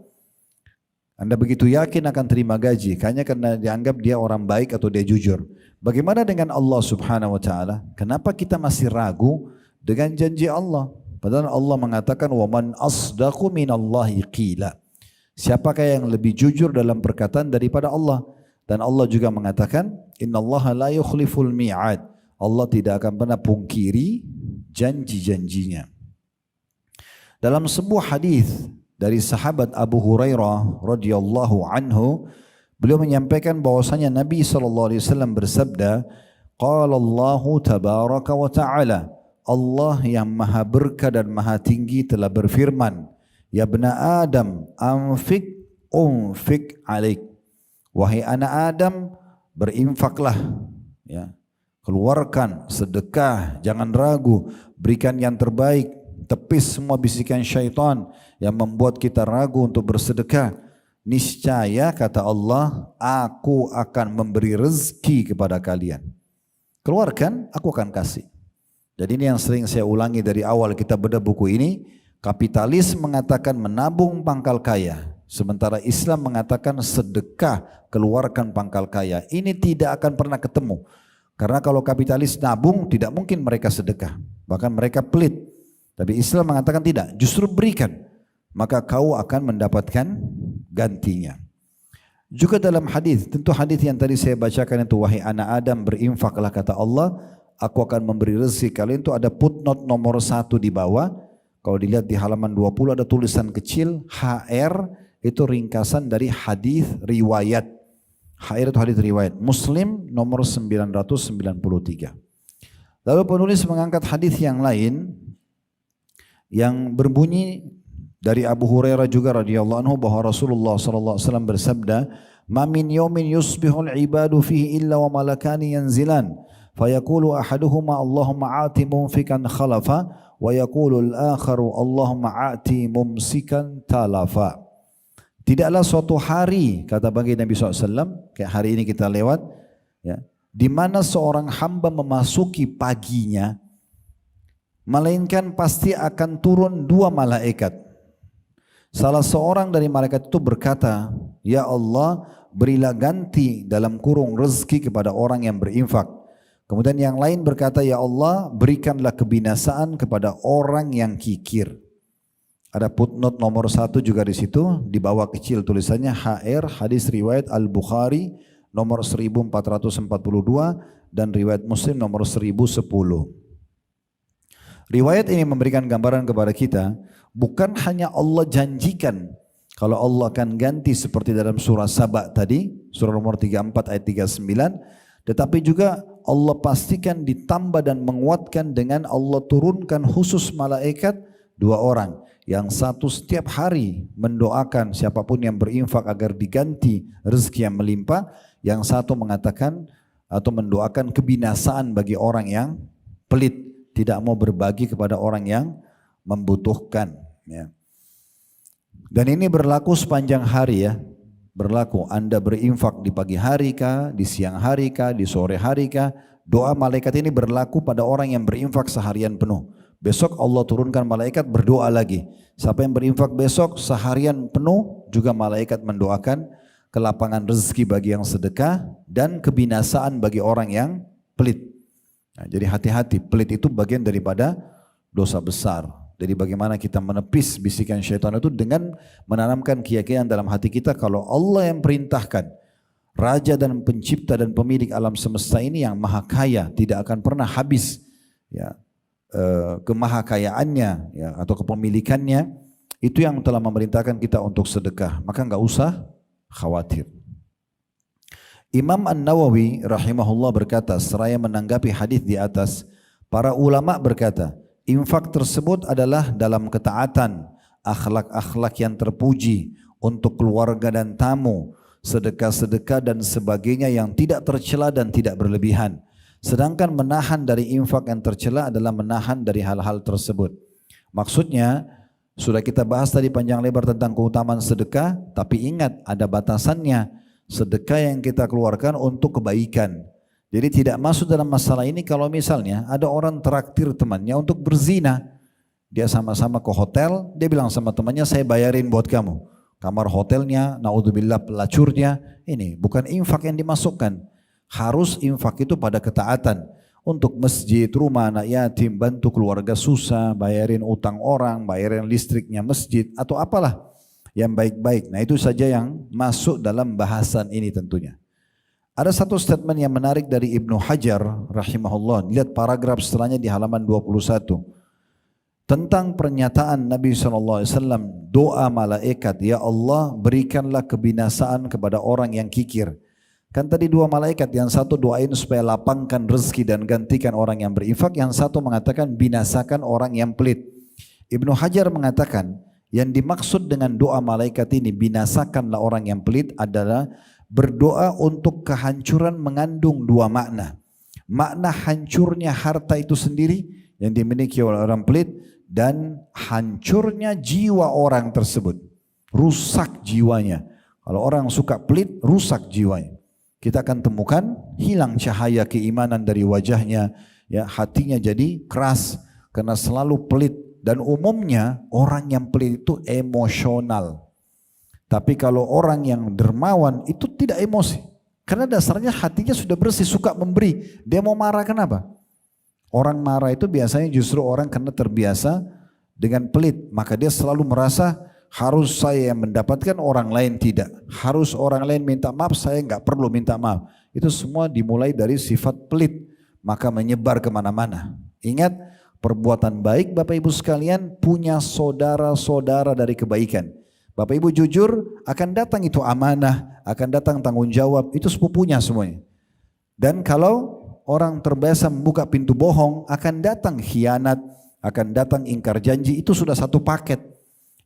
Anda begitu yakin akan terima gaji, hanya karena dianggap dia orang baik atau dia jujur. Bagaimana dengan Allah subhanahu wa ta'ala? Kenapa kita masih ragu dengan janji Allah? Padahal Allah mengatakan, وَمَنْ أَصْدَقُ مِنَ اللَّهِ قِيلًا. Siapakah yang lebih jujur dalam perkataan daripada Allah? Dan Allah juga mengatakan, إِنَّ اللَّهَ لَا يُخْلِفُ الْمِيعَادِ. Allah tidak akan pernah pungkiri janji-janjinya. Dalam sebuah hadis dari sahabat Abu Hurairah radhiyallahu anhu, beliau menyampaikan bahwasanya Nabi SAW bersabda, qala Allah tabaraka wa ta'ala, Allah yang maha berkah dan maha tinggi telah berfirman, ya bna Adam anfik unfik alaik, wahai anak Adam berinfaklah, ya, keluarkan sedekah, jangan ragu, berikan yang terbaik, tepis semua bisikan syaitan yang membuat kita ragu untuk bersedekah. Niscaya kata Allah, aku akan memberi rezeki kepada kalian. Keluarkan, aku akan kasih. Jadi ini yang sering saya ulangi dari awal kita bedah buku ini. Kapitalis mengatakan menabung pangkal kaya, sementara Islam mengatakan sedekah, keluarkan pangkal kaya. Ini tidak akan pernah ketemu. Karena kalau kapitalis nabung, tidak mungkin mereka sedekah. Bahkan mereka pelit. Tapi Islam mengatakan tidak, justru berikan. Maka kau akan mendapatkan gantinya. Juga dalam hadis, tentu hadis yang tadi saya bacakan itu, wahai anak Adam berinfaklah kata Allah, aku akan memberi rezeki kalian, itu ada footnote nomor 1 di bawah. Kalau dilihat di halaman 20 ada tulisan kecil HR, itu ringkasan dari hadis riwayat. HR itu hadis riwayat Muslim nomor 993. Lalu penulis mengangkat hadis yang lain yang berbunyi dari Abu Hurairah juga radhiyallahu anhu bahwa Rasulullah sallallahu alaihi wasallam bersabda, "Ma min yawmin yusbihul ibadu fihi illa wa malakani yanzilan, fayaqulu ahaduhuma Allahumma a'ti munfikan khalafa wa yaqulu al-akharu Allahumma a'ti mumsikan talafa." Tidaklah suatu hari, kata bagi Nabi SAW, kayak hari ini kita lewat, ya, di mana seorang hamba memasuki paginya, melainkan pasti akan turun 2 malaikat. Salah seorang dari malaikat itu berkata, ya Allah, berilah ganti dalam kurung rezeki kepada orang yang berinfak. Kemudian yang lain berkata, ya Allah, berikanlah kebinasaan kepada orang yang kikir. Ada footnote nomor 1 juga di situ, di bawah kecil tulisannya HR hadis riwayat Al-Bukhari nomor 1442 dan riwayat Muslim nomor 1010. Riwayat ini memberikan gambaran kepada kita, bukan hanya Allah janjikan kalau Allah akan ganti seperti dalam surah Saba tadi, surah nomor 34 ayat 39, tetapi juga Allah pastikan ditambah dan menguatkan dengan Allah turunkan khusus malaikat 2 orang. Yang satu setiap hari mendoakan siapapun yang berinfak agar diganti rezeki yang melimpah. Yang satu mengatakan atau mendoakan kebinasaan bagi orang yang pelit, tidak mau berbagi kepada orang yang membutuhkan. Ya. Dan ini berlaku sepanjang hari ya. Berlaku Anda berinfak di pagi hari kah, di siang hari kah, di sore hari kah. Doa malaikat ini berlaku pada orang yang berinfak seharian penuh. Besok Allah turunkan malaikat berdoa lagi. Siapa yang berinfak besok seharian penuh juga malaikat mendoakan kelapangan rezeki bagi yang sedekah dan kebinasaan bagi orang yang pelit. Nah, jadi hati-hati, pelit itu bagian daripada dosa besar. Jadi bagaimana kita menepis bisikan syaitan itu dengan menanamkan keyakinan dalam hati kita kalau Allah yang perintahkan, Raja dan pencipta dan pemilik alam semesta ini yang maha kaya, tidak akan pernah habis ya, kemahakayaannya ya, atau kepemilikannya, itu yang telah memerintahkan kita untuk sedekah. Maka enggak usah khawatir. Imam An-Nawawi rahimahullah berkata, seraya menanggapi hadis di atas, para ulama berkata, infak tersebut adalah dalam ketaatan, akhlak-akhlak yang terpuji untuk keluarga dan tamu, sedekah-sedekah dan sebagainya yang tidak tercela dan tidak berlebihan. Sedangkan menahan dari infak yang tercela adalah menahan dari hal-hal tersebut. Maksudnya, sudah kita bahas tadi panjang lebar tentang keutamaan sedekah, tapi ingat ada batasannya. Sedekah yang kita keluarkan untuk kebaikan. Jadi tidak masuk dalam masalah ini kalau misalnya ada orang traktir temannya untuk berzina. Dia sama-sama ke hotel, dia bilang sama temannya, saya bayarin buat kamu. Kamar hotelnya, naudzubillah pelacurnya, ini bukan infak yang dimasukkan. Harus infak itu pada ketaatan. Untuk masjid, rumah anak yatim, bantu keluarga susah, bayarin utang orang, bayarin listriknya masjid, atau apalah yang baik-baik. Nah itu saja yang masuk dalam bahasan ini tentunya. Ada satu statement yang menarik dari Ibnu Hajar rahimahullah. Lihat paragraf setelahnya di halaman 21. Tentang pernyataan Nabi SAW, doa malaikat, ya Allah berikanlah kebinasaan kepada orang yang kikir. Kan tadi dua malaikat, yang satu doain supaya lapangkan rezeki dan gantikan orang yang berinfak, yang satu mengatakan binasakan orang yang pelit. Ibnu Hajar mengatakan, yang dimaksud dengan doa malaikat ini, binasakanlah orang yang pelit, adalah berdoa untuk kehancuran mengandung dua makna. Makna hancurnya harta itu sendiri yang dimiliki oleh orang pelit, dan hancurnya jiwa orang tersebut. Rusak jiwanya. Kalau orang suka pelit, rusak jiwanya. Kita akan temukan hilang cahaya keimanan dari wajahnya, ya, hatinya jadi keras karena selalu pelit. Dan umumnya orang yang pelit itu emosional. Tapi kalau orang yang dermawan itu tidak emosi. Karena dasarnya hatinya sudah bersih, suka memberi. Dia mau marah kenapa? Orang marah itu biasanya justru orang karena terbiasa dengan pelit. Maka dia selalu merasa harus saya yang mendapatkan, orang lain tidak. Harus orang lain minta maaf, saya nggak perlu minta maaf. Itu semua dimulai dari sifat pelit. Maka menyebar kemana-mana. Ingat, perbuatan baik Bapak Ibu sekalian punya saudara-saudara dari kebaikan. Bapak Ibu jujur, akan datang itu amanah, akan datang tanggung jawab, itu sepupunya semuanya. Dan kalau orang terbiasa membuka pintu bohong, akan datang khianat, akan datang ingkar janji, itu sudah satu paket.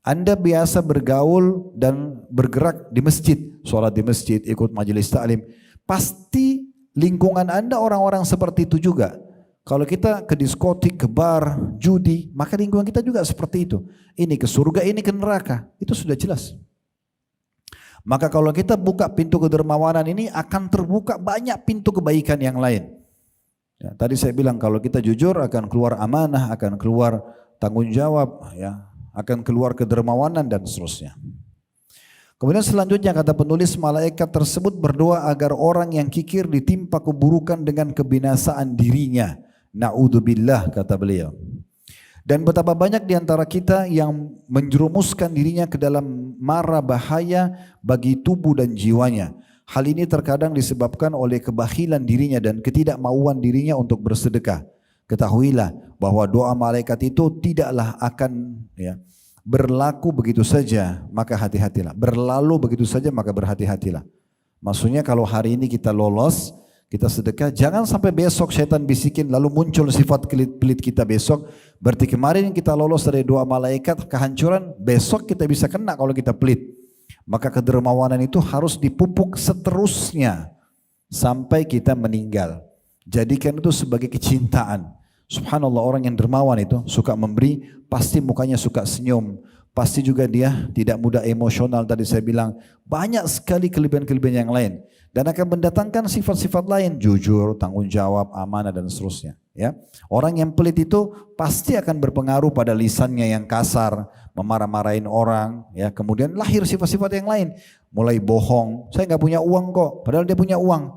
Anda biasa bergaul dan bergerak di masjid, sholat di masjid, ikut majelis ta'lim, pasti lingkungan Anda orang-orang seperti itu juga. Kalau kita ke diskotik, ke bar, judi, maka lingkungan kita juga seperti itu. Ini ke surga, ini ke neraka. Itu sudah jelas. Maka kalau kita buka pintu kedermawanan ini, akan terbuka banyak pintu kebaikan yang lain. Ya, tadi saya bilang kalau kita jujur akan keluar amanah, akan keluar tanggung jawab, ya, akan keluar kedermawanan dan seterusnya. Kemudian selanjutnya kata penulis, malaikat tersebut berdoa agar orang yang kikir ditimpa keburukan dengan kebinasaan dirinya. Na'udzubillah, kata beliau. Dan betapa banyak di antara kita yang menjerumuskan dirinya ke dalam mara bahaya bagi tubuh dan jiwanya. Hal ini terkadang disebabkan oleh kebakhilan dirinya dan ketidakmauan dirinya untuk bersedekah. Ketahuilah bahwa doa malaikat itu tidaklah akan, ya, berlaku begitu saja, maka hati-hatilah. Berlalu begitu saja, maka berhati-hatilah. Maksudnya kalau hari ini kita lolos, kita sedekah, jangan sampai besok setan bisikin lalu muncul sifat pelit kita besok. Berarti kemarin kita lolos dari doa malaikat kehancuran, besok kita bisa kena kalau kita pelit. Maka kedermawanan itu harus dipupuk seterusnya sampai kita meninggal. Jadikan itu sebagai kecintaan. Subhanallah, orang yang dermawan itu suka memberi, pasti mukanya suka senyum, pasti juga dia tidak mudah emosional. Tadi saya bilang banyak sekali kelebihan-kelebihan yang lain dan akan mendatangkan sifat-sifat lain, jujur, tanggung jawab, amanah dan seterusnya. Ya, orang yang pelit itu pasti akan berpengaruh pada lisannya yang kasar, memarah-marahin orang. Ya, kemudian lahir sifat-sifat yang lain, mulai bohong. Saya nggak punya uang kok, padahal dia punya uang.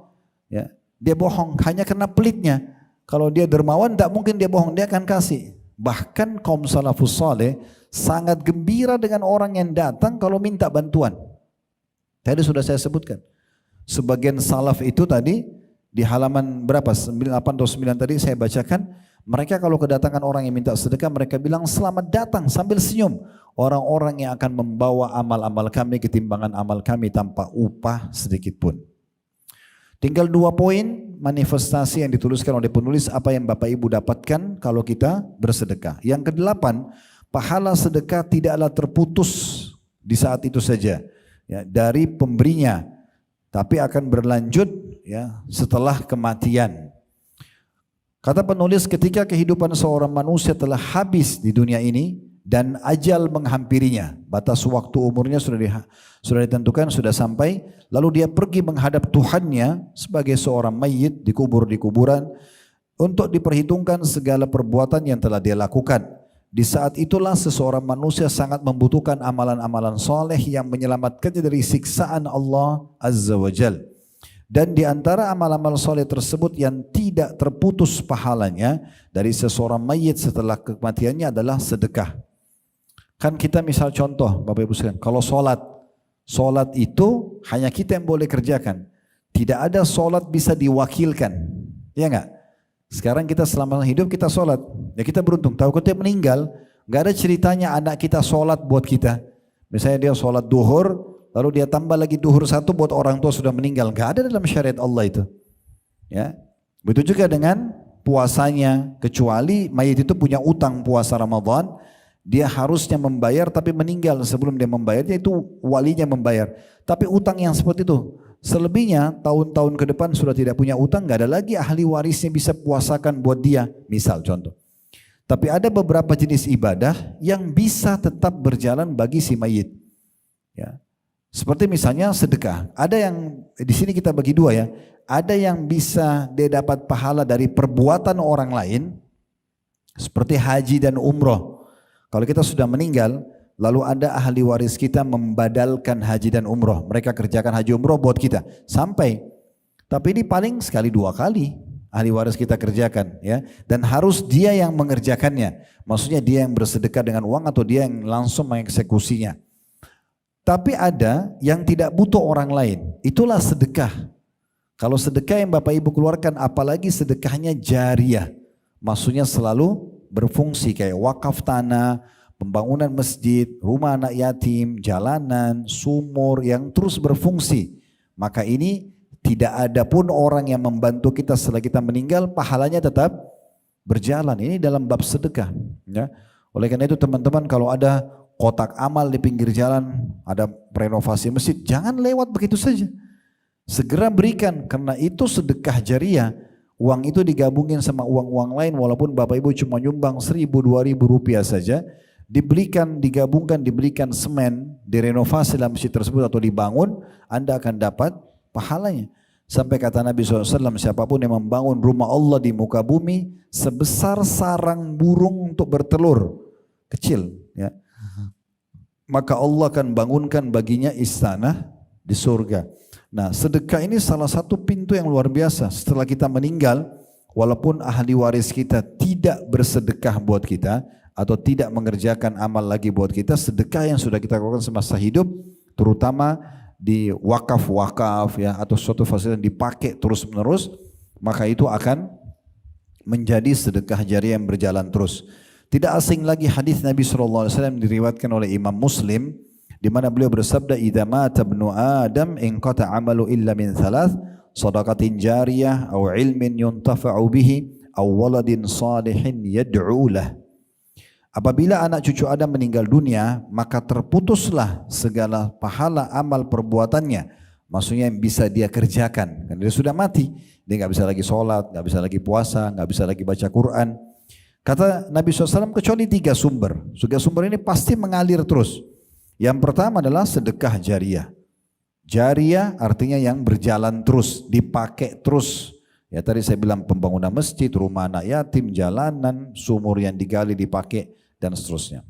Ya, dia bohong hanya karena pelitnya. Kalau dia dermawan, tidak mungkin dia bohong, dia akan kasih. Bahkan kaum salafus saleh sangat gembira dengan orang yang datang kalau minta bantuan. Tadi sudah saya sebutkan. Sebagian salaf itu tadi di halaman berapa? 8 atau 9 tadi saya bacakan. Mereka kalau kedatangan orang yang minta sedekah, mereka bilang selamat datang sambil senyum. Orang-orang yang akan membawa amal-amal kami ketimbangan amal kami tanpa upah sedikit pun. Tinggal 2 poin manifestasi yang dituliskan oleh penulis apa yang Bapak Ibu dapatkan kalau kita bersedekah. Yang ke-8, pahala sedekah tidaklah terputus di saat itu saja ya, dari pemberinya, tapi akan berlanjut ya setelah kematian. Kata penulis, ketika kehidupan seorang manusia telah habis di dunia ini dan ajal menghampirinya, batas waktu umurnya sudah ditentukan, sudah sampai, lalu dia pergi menghadap Tuhannya sebagai seorang mayit dikubur di kuburan untuk diperhitungkan segala perbuatan yang telah dia lakukan. Di saat itulah seseorang manusia sangat membutuhkan amalan-amalan soleh yang menyelamatkannya dari siksaan Allah Azza wa Jal. Dan di antara amal-amal soleh tersebut yang tidak terputus pahalanya dari seseorang mayit setelah kematiannya adalah sedekah. Kan kita misal contoh Bapak Ibu sekalian, kalau solat itu hanya kita yang boleh kerjakan. Tidak ada solat bisa diwakilkan, ya enggak? Sekarang kita selama hidup kita solat, ya kita beruntung. Tahu kita meninggal, enggak ada ceritanya anak kita solat buat kita. Misalnya dia solat duhur, lalu dia tambah lagi duhur 1 buat orang tua sudah meninggal. Enggak ada dalam syariat Allah itu. Ya, begitu juga dengan puasanya, kecuali mayit itu punya utang puasa Ramadan. Dia harusnya membayar tapi meninggal sebelum dia membayarnya, itu walinya membayar. Tapi utang yang seperti itu, selebihnya tahun-tahun ke depan sudah tidak punya utang, nggak ada lagi ahli warisnya bisa puasakan buat dia, misal contoh. Tapi ada beberapa jenis ibadah yang bisa tetap berjalan bagi si mayit. Ya. Seperti misalnya sedekah. Ada yang di sini kita bagi 2 ya. Ada yang bisa dia dapat pahala dari perbuatan orang lain, seperti haji dan umroh. Kalau kita sudah meninggal, lalu ada ahli waris kita membadalkan haji dan umroh. Mereka kerjakan haji umroh buat kita. Sampai. Tapi ini paling sekali 2 kali ahli waris kita kerjakan. Ya. Dan harus dia yang mengerjakannya. Maksudnya dia yang bersedekah dengan uang atau dia yang langsung mengeksekusinya. Tapi ada yang tidak butuh orang lain. Itulah sedekah. Kalau sedekah yang Bapak Ibu keluarkan, apalagi sedekahnya jariyah. Maksudnya selalu berfungsi kayak wakaf tanah, pembangunan masjid, rumah anak yatim, jalanan, sumur yang terus berfungsi. Maka ini tidak ada pun orang yang membantu kita setelah kita meninggal, pahalanya tetap berjalan. Ini dalam bab sedekah. Ya. Oleh karena itu teman-teman, kalau ada kotak amal di pinggir jalan, ada renovasi masjid, jangan lewat begitu saja. Segera berikan, karena itu sedekah jariyah. Uang itu digabungin sama uang-uang lain, walaupun Bapak Ibu cuma nyumbang 1.000, 2.000 rupiah saja, dibelikan, digabungkan, dibelikan semen, direnovasi dalam masjid tersebut atau dibangun, Anda akan dapat pahalanya. Sampai kata Nabi SAW, siapapun yang membangun rumah Allah di muka bumi sebesar sarang burung untuk bertelur kecil, ya, maka Allah akan bangunkan baginya istana di surga. Nah, sedekah ini salah satu pintu yang luar biasa. Setelah kita meninggal, walaupun ahli waris kita tidak bersedekah buat kita atau tidak mengerjakan amal lagi buat kita, sedekah yang sudah kita lakukan semasa hidup, terutama di wakaf-wakaf ya atau suatu fasilitas yang dipakai terus-menerus, maka itu akan menjadi sedekah jariyah yang berjalan terus. Tidak asing lagi hadis Nabi SAW diriwayatkan oleh Imam Muslim, di mana beliau bersabda, "Idza mata ibnu Adam inqata 'amalu illa min 3, shadaqatin jariyah aw ilmin yuntafa'u bihi aw waladin salihin yad'u lah." Apabila anak cucu Adam meninggal dunia, maka terputuslah segala pahala amal perbuatannya. Maksudnya yang bisa dia kerjakan, karena dia sudah mati, dia nggak bisa lagi sholat, nggak bisa lagi puasa, nggak bisa lagi baca Quran. Kata Nabi SAW kecuali 3 sumber. 3 sumber ini pasti mengalir terus. Yang pertama adalah sedekah jariah. Jariah artinya yang berjalan terus, dipakai terus. Ya tadi saya bilang pembangunan masjid, rumah anak yatim, jalanan, sumur yang digali dipakai dan seterusnya.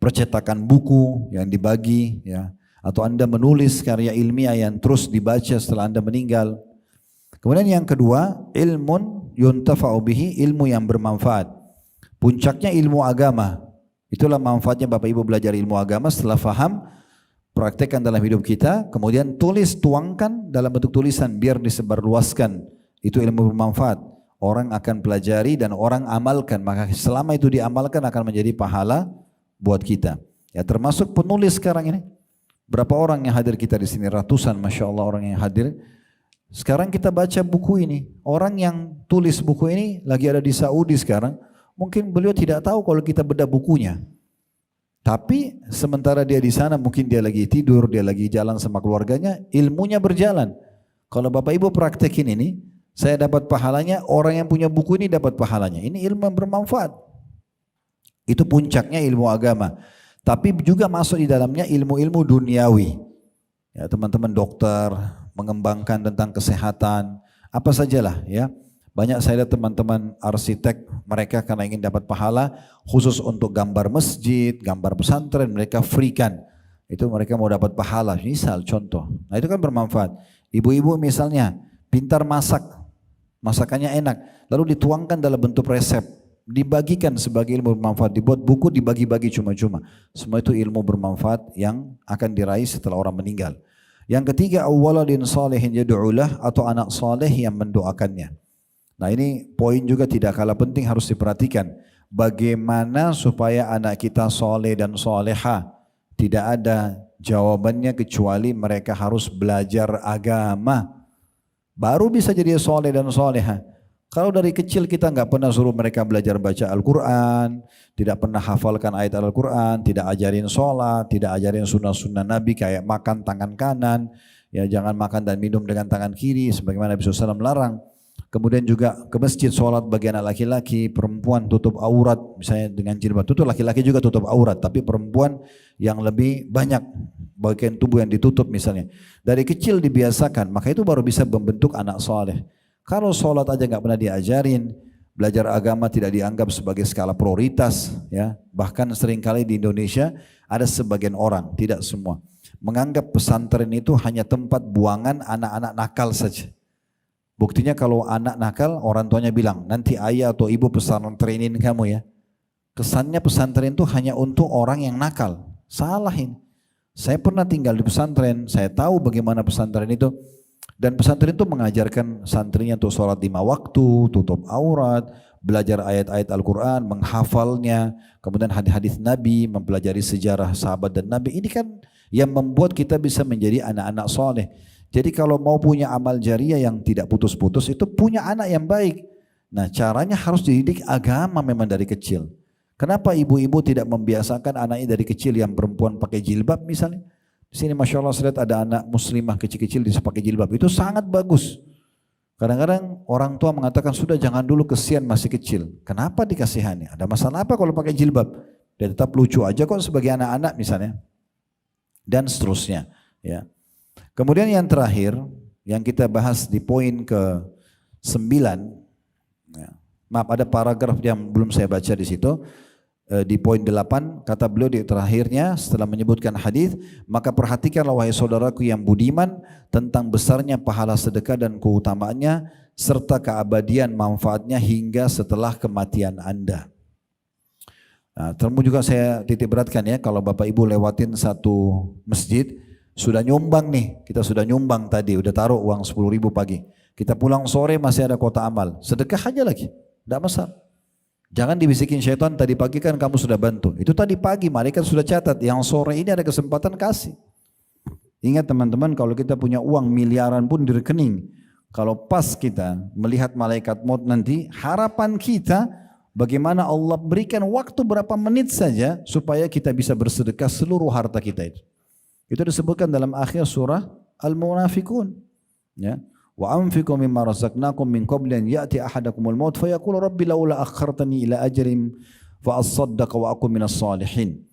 Percetakan buku yang dibagi, ya, atau Anda menulis karya ilmiah yang terus dibaca setelah Anda meninggal. Kemudian yang kedua, ilmun yuntafa'u bihi, ilmu yang bermanfaat. Puncaknya ilmu agama. Itulah manfaatnya Bapak Ibu belajar ilmu agama, setelah faham, praktekkan dalam hidup kita, kemudian tulis, tuangkan dalam bentuk tulisan biar disebarluaskan. Itu ilmu bermanfaat. Orang akan pelajari dan orang amalkan, maka selama itu diamalkan akan menjadi pahala buat kita. Ya termasuk penulis sekarang ini. Berapa orang yang hadir kita di sini? Ratusan, Masya Allah orang yang hadir. Sekarang kita baca buku ini. Orang yang tulis buku ini lagi ada di Saudi sekarang. Mungkin beliau tidak tahu kalau kita bedah bukunya. Tapi sementara dia di sana mungkin dia lagi tidur, dia lagi jalan sama keluarganya, ilmunya berjalan. Kalau Bapak Ibu praktekin ini, saya dapat pahalanya, orang yang punya buku ini dapat pahalanya. Ini ilmu yang bermanfaat. Itu puncaknya ilmu agama. Tapi juga masuk di dalamnya ilmu-ilmu duniawi. Ya, teman-teman dokter, mengembangkan tentang kesehatan, apa sajalah ya. Banyak saya lihat teman-teman arsitek, mereka karena ingin dapat pahala, khusus untuk gambar masjid, gambar pesantren, mereka freekan. Itu mereka mau dapat pahala, misal contoh. Nah itu kan bermanfaat. Ibu-ibu misalnya, pintar masak, masakannya enak, lalu dituangkan dalam bentuk resep, dibagikan sebagai ilmu bermanfaat, dibuat buku, dibagi-bagi cuma-cuma. Semua itu ilmu bermanfaat yang akan diraih setelah orang meninggal. Yang ketiga, awwaladin salihin yad'ulah, atau anak saleh yang mendoakannya. Nah ini poin juga tidak kalah penting harus diperhatikan. Bagaimana supaya anak kita soleh dan soleha? Tidak ada jawabannya kecuali mereka harus belajar agama. Baru bisa jadi soleh dan soleha. Kalau dari kecil kita nggak pernah suruh mereka belajar baca Al-Quran, tidak pernah hafalkan ayat Al-Quran, tidak ajarin sholat, tidak ajarin sunnah-sunnah Nabi kayak makan tangan kanan, ya jangan makan dan minum dengan tangan kiri, sebagaimana Nabi SAW melarang. Kemudian juga ke masjid sholat bagi anak laki-laki, perempuan tutup aurat, misalnya dengan jilbab. Tutup laki-laki juga tutup aurat, tapi perempuan yang lebih banyak bagian tubuh yang ditutup misalnya. Dari kecil dibiasakan, maka itu baru bisa membentuk anak soleh. Kalau sholat aja nggak pernah diajarin, belajar agama tidak dianggap sebagai skala prioritas, ya. Bahkan seringkali di Indonesia ada sebagian orang, tidak semua, menganggap pesantren itu hanya tempat buangan anak-anak nakal saja. Buktinya kalau anak nakal, orang tuanya bilang, nanti ayah atau ibu pesantrenin kamu ya. Kesannya pesantren itu hanya untuk orang yang nakal. Salahin. Saya pernah tinggal di pesantren, saya tahu bagaimana pesantren itu. Dan pesantren itu mengajarkan santrinya untuk sholat 5 waktu, tutup aurat, belajar ayat-ayat Al-Quran, menghafalnya, kemudian hadis-hadis Nabi, mempelajari sejarah sahabat dan Nabi. Ini kan yang membuat kita bisa menjadi anak-anak soleh. Jadi kalau mau punya amal jariah yang tidak putus-putus, itu punya anak yang baik. Nah caranya harus dididik agama memang dari kecil. Kenapa ibu-ibu tidak membiasakan anaknya dari kecil yang perempuan pakai jilbab misalnya? Di sini Masya Allah saya lihat ada anak muslimah kecil-kecil bisa pakai jilbab, itu sangat bagus. Kadang-kadang orang tua mengatakan sudah jangan dulu, kesian masih kecil. Kenapa dikasihani? Ada masalah apa kalau pakai jilbab? Dia tetap lucu aja kok sebagai anak-anak misalnya. Dan seterusnya ya. Kemudian yang terakhir yang kita bahas di poin ke-9, ya, maaf ada paragraf yang belum saya baca di situ, di poin 8 kata beliau di terakhirnya setelah menyebutkan hadis, maka perhatikanlah wahai saudaraku yang budiman tentang besarnya pahala sedekah dan keutamaannya serta keabadian manfaatnya hingga setelah kematian Anda. Nah, terus juga saya titik beratkan ya, kalau Bapak Ibu lewatin satu masjid, sudah nyumbang nih, kita sudah nyumbang tadi, udah taruh uang 10.000 pagi. Kita pulang sore masih ada kota amal, sedekah aja lagi, tidak masalah. Jangan dibisikin syaitan, tadi pagi kan kamu sudah bantu. Itu tadi pagi, malaikat sudah catat, yang sore ini ada kesempatan kasih. Ingat teman-teman, kalau kita punya uang miliaran pun di rekening, kalau pas kita melihat malaikat maut nanti, harapan kita bagaimana Allah berikan waktu berapa menit saja supaya kita bisa bersedekah seluruh harta kita itu. Itu disebutkan dalam akhir surah Al-Munafikun. Ya. Wa anfiqu mimma razaqnakum min qabli an ya'ti ahadakumul maut fayaqulu rabbi laula akhartani ila ajalin fa asaddaq wa akun minas salihin.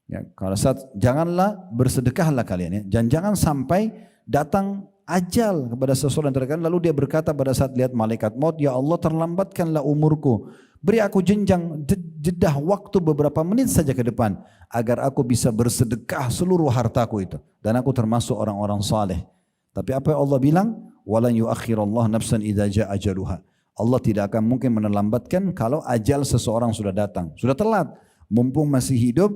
Ya, kalau janganlah bersedekahlah kalian ya. Jangan sampai datang ajal kepada seseorang terkadang lalu dia berkata pada saat lihat malaikat maut, ya Allah terlambatkanlah umurku, beri aku jenjang jedah waktu beberapa menit saja ke depan agar aku bisa bersedekah seluruh hartaku itu dan aku termasuk orang-orang saleh. Tapi apa yang Allah bilang? Walan yuakhirallahu nafsan idza jaa ajaluha. Allah tidak akan mungkin melambatkan kalau ajal seseorang sudah datang, sudah telat. Mumpung masih hidup,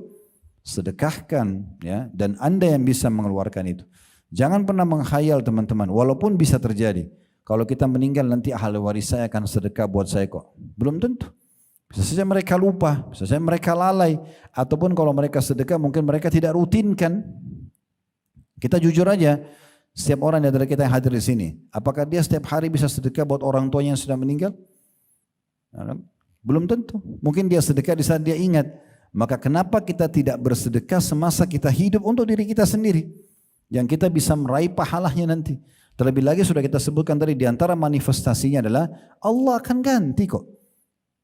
sedekahkan ya, dan Anda yang bisa mengeluarkan itu. Jangan pernah menghayal teman-teman, walaupun bisa terjadi. Kalau kita meninggal nanti ahli waris saya akan sedekah buat saya kok. Belum tentu. Bisa saja mereka lupa, bisa saja mereka lalai. Ataupun kalau mereka sedekah mungkin mereka tidak rutinkan. Kita jujur aja, setiap orang dari kita yang hadir di sini, apakah dia setiap hari bisa sedekah buat orang tuanya yang sudah meninggal? Belum tentu. Mungkin dia sedekah di saat dia ingat. Maka kenapa kita tidak bersedekah semasa kita hidup untuk diri kita sendiri? Yang kita bisa meraih pahalanya nanti. Terlebih lagi sudah kita sebutkan tadi, diantara manifestasinya adalah Allah akan ganti kok.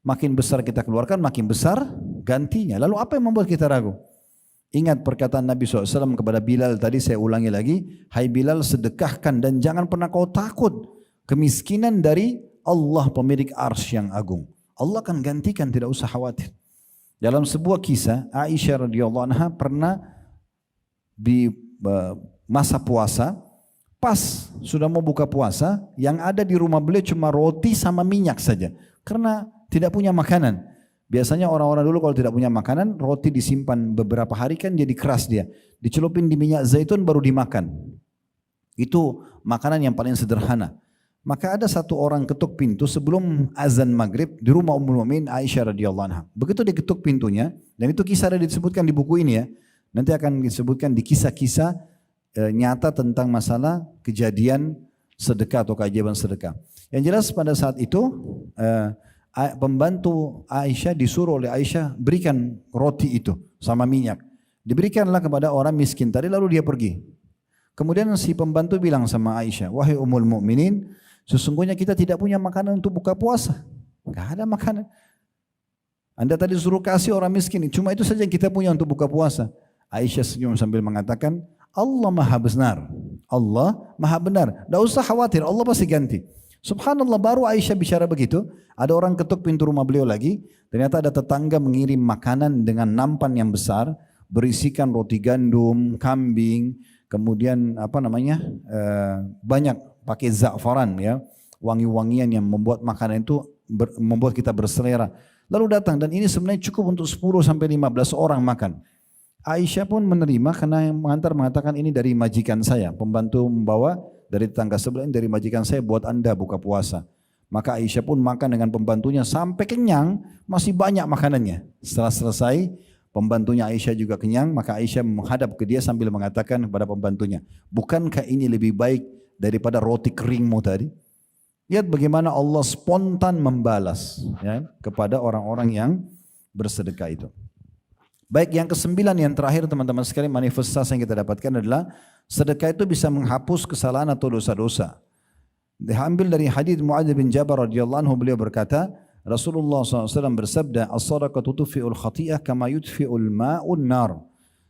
Makin besar kita keluarkan, makin besar gantinya. Lalu apa yang membuat kita ragu? Ingat perkataan Nabi SAW kepada Bilal tadi, saya ulangi lagi. Hai Bilal, sedekahkan dan jangan pernah kau takut kemiskinan dari Allah pemilik arsy yang agung. Allah akan gantikan, tidak usah khawatir. Dalam sebuah kisah, Aisyah radhiyallahu anha pernah di masa puasa, pas sudah mau buka puasa, yang ada di rumah beliau cuma roti sama minyak saja. Karena tidak punya makanan. Biasanya orang-orang dulu kalau tidak punya makanan, roti disimpan beberapa hari kan jadi keras dia. Dicelupin di minyak zaitun baru dimakan. Itu makanan yang paling sederhana. Maka ada satu orang ketuk pintu sebelum azan maghrib di rumah Ummul Mukminin Aisyah radhiyallahu anha. Begitu dia ketuk pintunya, dan itu kisah ada disebutkan di buku ini ya. Nanti akan disebutkan di kisah-kisah nyata tentang masalah kejadian sedekah atau keajaiban sedekah. Yang jelas pada saat itu pembantu Aisyah disuruh oleh Aisyah berikan roti itu sama minyak. Diberikanlah kepada orang miskin tadi lalu dia pergi. Kemudian si pembantu bilang sama Aisyah, wahai Ummul Mukminin, sesungguhnya kita tidak punya makanan untuk buka puasa. Enggak ada makanan. Anda tadi suruh kasih orang miskin, cuma itu saja yang kita punya untuk buka puasa. Aisyah senyum sambil mengatakan, Allah maha benar. Allah maha benar. Tidak usah khawatir, Allah pasti ganti. Subhanallah, baru Aisyah bicara begitu, ada orang ketuk pintu rumah beliau lagi. Ternyata ada tetangga mengirim makanan dengan nampan yang besar, berisikan roti gandum, kambing, kemudian banyak pakai za'faran ya, wangi-wangian yang membuat makanan itu membuat kita berselera. Lalu datang, dan ini sebenarnya cukup untuk 10 sampai 15 orang makan. Aisyah pun menerima karena yang mengantar mengatakan ini dari majikan saya. Pembantu membawa dari tetangga sebelah, ini dari majikan saya buat Anda buka puasa. Maka Aisyah pun makan dengan pembantunya sampai kenyang, masih banyak makanannya. Setelah selesai, pembantunya Aisyah juga kenyang, maka Aisyah menghadap ke dia sambil mengatakan kepada pembantunya, bukankah ini lebih baik daripada roti keringmu tadi? Lihat bagaimana Allah spontan membalas ya, kepada orang-orang yang bersedekah itu. Baik, yang kesembilan yang terakhir teman-teman sekalian, manifestasi yang kita dapatkan adalah sedekah itu bisa menghapus kesalahan atau dosa-dosa. Diambil dari hadis Muadz bin Jabal radhiyallahu anhu, beliau berkata, Rasulullah SAW bersabda, as-sadaqatu tudfi'ul khati'ah kama yudfi'ul ma'un nar.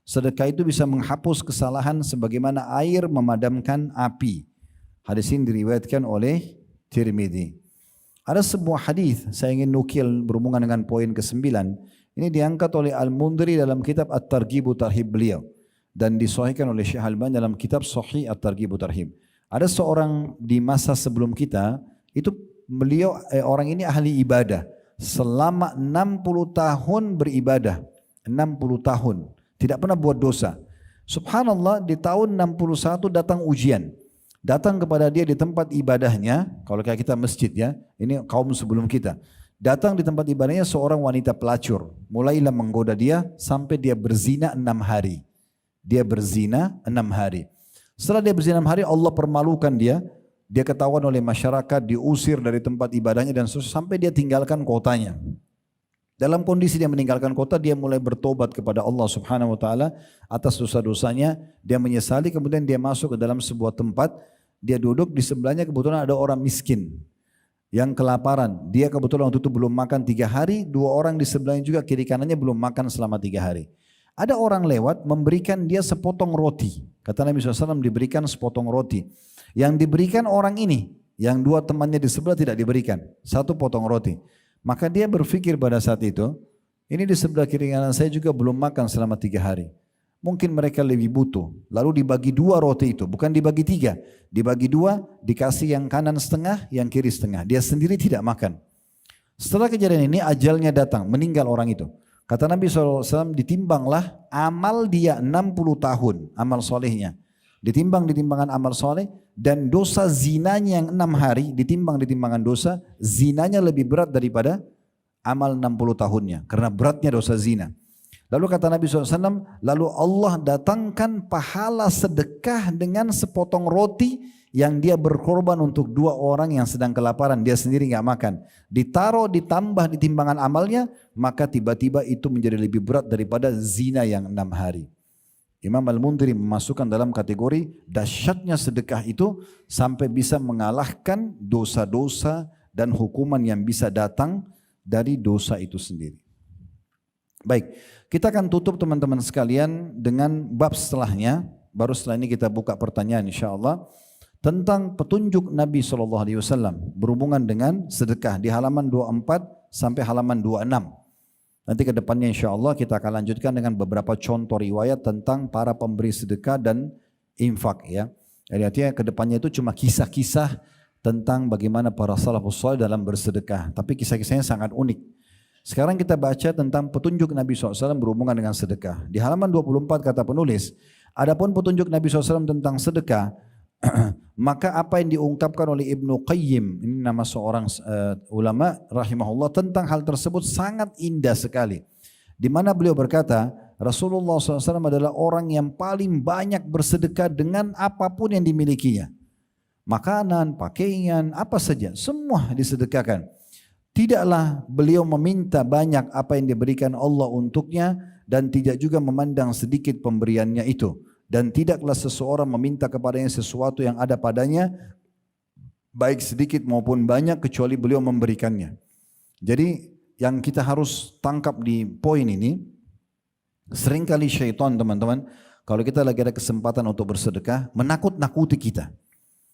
Sedekah itu bisa menghapus kesalahan sebagaimana air memadamkan api. Hadis ini diriwayatkan oleh Tirmidzi. Ada sebuah hadis saya ingin nukil berhubungan dengan poin ke-9. Ini diangkat oleh Al-Mundhiri dalam kitab At-Targhib Tarhib beliau dan disahihkan oleh Syekh Al-Albani dalam kitab Sahih At-Targhib Tarhib. Ada seorang di masa sebelum kita, itu beliau orang ini ahli ibadah. Selama 60 tahun beribadah. 60 tahun. Tidak pernah buat dosa. Subhanallah, di tahun 61 datang ujian. Datang kepada dia di tempat ibadahnya, kalau kayak kita masjid ya, ini kaum sebelum kita. Datang di tempat ibadahnya seorang wanita pelacur. Mulailah menggoda dia sampai dia berzina 6 hari. Dia berzina 6 hari. Setelah dia berzina 6 hari, Allah permalukan dia. Dia ketahuan oleh masyarakat, diusir dari tempat ibadahnya dan sampai dia tinggalkan kotanya. Dalam kondisi dia meninggalkan kota, dia mulai bertobat kepada Allah Subhanahu wa taala atas dosa-dosanya. Dia menyesali, kemudian dia masuk ke dalam sebuah tempat dia duduk di sebelahnya kebetulan ada orang miskin yang kelaparan. Dia kebetulan waktu itu belum makan 3 hari, 2 orang di sebelahnya juga kiri kanannya belum makan selama 3 hari. Ada orang lewat memberikan dia sepotong roti. Kata Nabi SAW diberikan sepotong roti. Yang diberikan orang ini, yang 2 temannya di sebelah tidak diberikan. 1 potong roti. Maka dia berpikir pada saat itu, ini di sebelah kiri kanan saya juga belum makan selama 3 hari. Mungkin mereka lebih butuh. Lalu dibagi 2 roti itu, bukan dibagi 3. Dibagi 2, dikasih yang kanan setengah, yang kiri setengah. Dia sendiri tidak makan. Setelah kejadian ini ajalnya datang, meninggal orang itu. Kata Nabi SAW, ditimbanglah amal dia 60 tahun, amal solehnya. Ditimbang di timbangan amal soleh, dan dosa zinanya yang 6 hari, ditimbang di timbangan dosa, zinanya lebih berat daripada amal 60 tahunnya. Karena beratnya dosa zina. Lalu kata Nabi SAW, lalu Allah datangkan pahala sedekah dengan sepotong roti yang dia berkorban untuk 2 orang yang sedang kelaparan, dia sendiri nggak makan. Ditaruh ditambah di timbangan amalnya, maka tiba-tiba itu menjadi lebih berat daripada zina yang 6 hari. Imam Al-Mundhiri memasukkan dalam kategori dahsyatnya sedekah itu sampai bisa mengalahkan dosa-dosa dan hukuman yang bisa datang dari dosa itu sendiri. Baik, kita akan tutup teman-teman sekalian dengan bab setelahnya. Baru setelah ini kita buka pertanyaan insyaAllah tentang petunjuk Nabi SAW berhubungan dengan sedekah di halaman 24 sampai halaman 26. Nanti ke depannya insyaAllah kita akan lanjutkan dengan beberapa contoh riwayat tentang para pemberi sedekah dan infak ya. Jadi artinya ke depannya itu cuma kisah-kisah tentang bagaimana para salafus saleh dalam bersedekah. Tapi kisah-kisahnya sangat unik. Sekarang kita baca tentang petunjuk Nabi SAW berhubungan dengan sedekah. Di halaman 24 kata penulis, adapun petunjuk Nabi SAW tentang sedekah, maka apa yang diungkapkan oleh Ibnu Qayyim, ini nama seorang ulama rahimahullah, tentang hal tersebut sangat indah sekali. Di mana beliau berkata, Rasulullah SAW adalah orang yang paling banyak bersedekah dengan apapun yang dimilikinya. Makanan, pakaian, apa saja, semua disedekahkan. Tidaklah beliau meminta banyak apa yang diberikan Allah untuknya dan tidak juga memandang sedikit pemberiannya itu. Dan tidaklah seseorang meminta kepadanya sesuatu yang ada padanya baik sedikit maupun banyak kecuali beliau memberikannya. Jadi yang kita harus tangkap di poin ini, seringkali syaitan teman-teman, kalau kita lagi ada kesempatan untuk bersedekah, menakut-nakuti kita.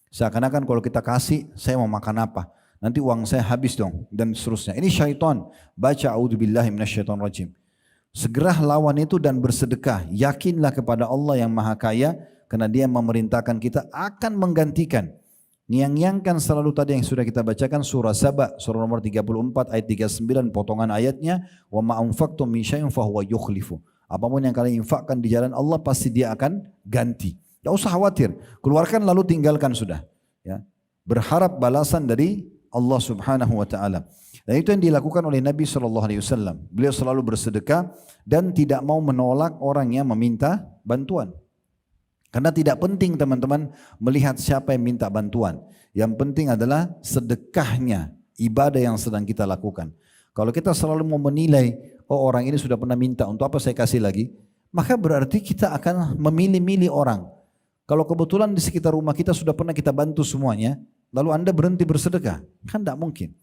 Seakan-akan kalau kita kasih, saya mau makan apa? Nanti uang saya habis dong, dan seterusnya. Ini syaitan. Baca a'udzubillahi minasyaitonirrajim. Segera lawan itu dan bersedekah. Yakinlah kepada Allah yang maha kaya, karena dia memerintahkan kita akan menggantikan. Niang-niangkan selalu tadi yang sudah kita bacakan surah Saba, surah nomor 34 ayat 39 potongan ayatnya, wa ma anfaqtum min syai'in fahuwa yukhlifu. Apapun yang kalian infakkan di jalan Allah pasti dia akan ganti. Tidak usah khawatir, keluarkan lalu tinggalkan sudah. Ya. Berharap balasan dari Allah Subhanahu wa taala. Dan itu yang dilakukan oleh Nabi SAW. Beliau selalu bersedekah dan tidak mau menolak orang yang meminta bantuan. Karena tidak penting teman-teman melihat siapa yang minta bantuan. Yang penting adalah sedekahnya, ibadah yang sedang kita lakukan. Kalau kita selalu mau menilai, oh orang ini sudah pernah minta, untuk apa saya kasih lagi? Maka berarti kita akan memilih-milih orang. Kalau kebetulan di sekitar rumah kita sudah pernah kita bantu semuanya, lalu Anda berhenti bersedekah, kan tidak mungkin.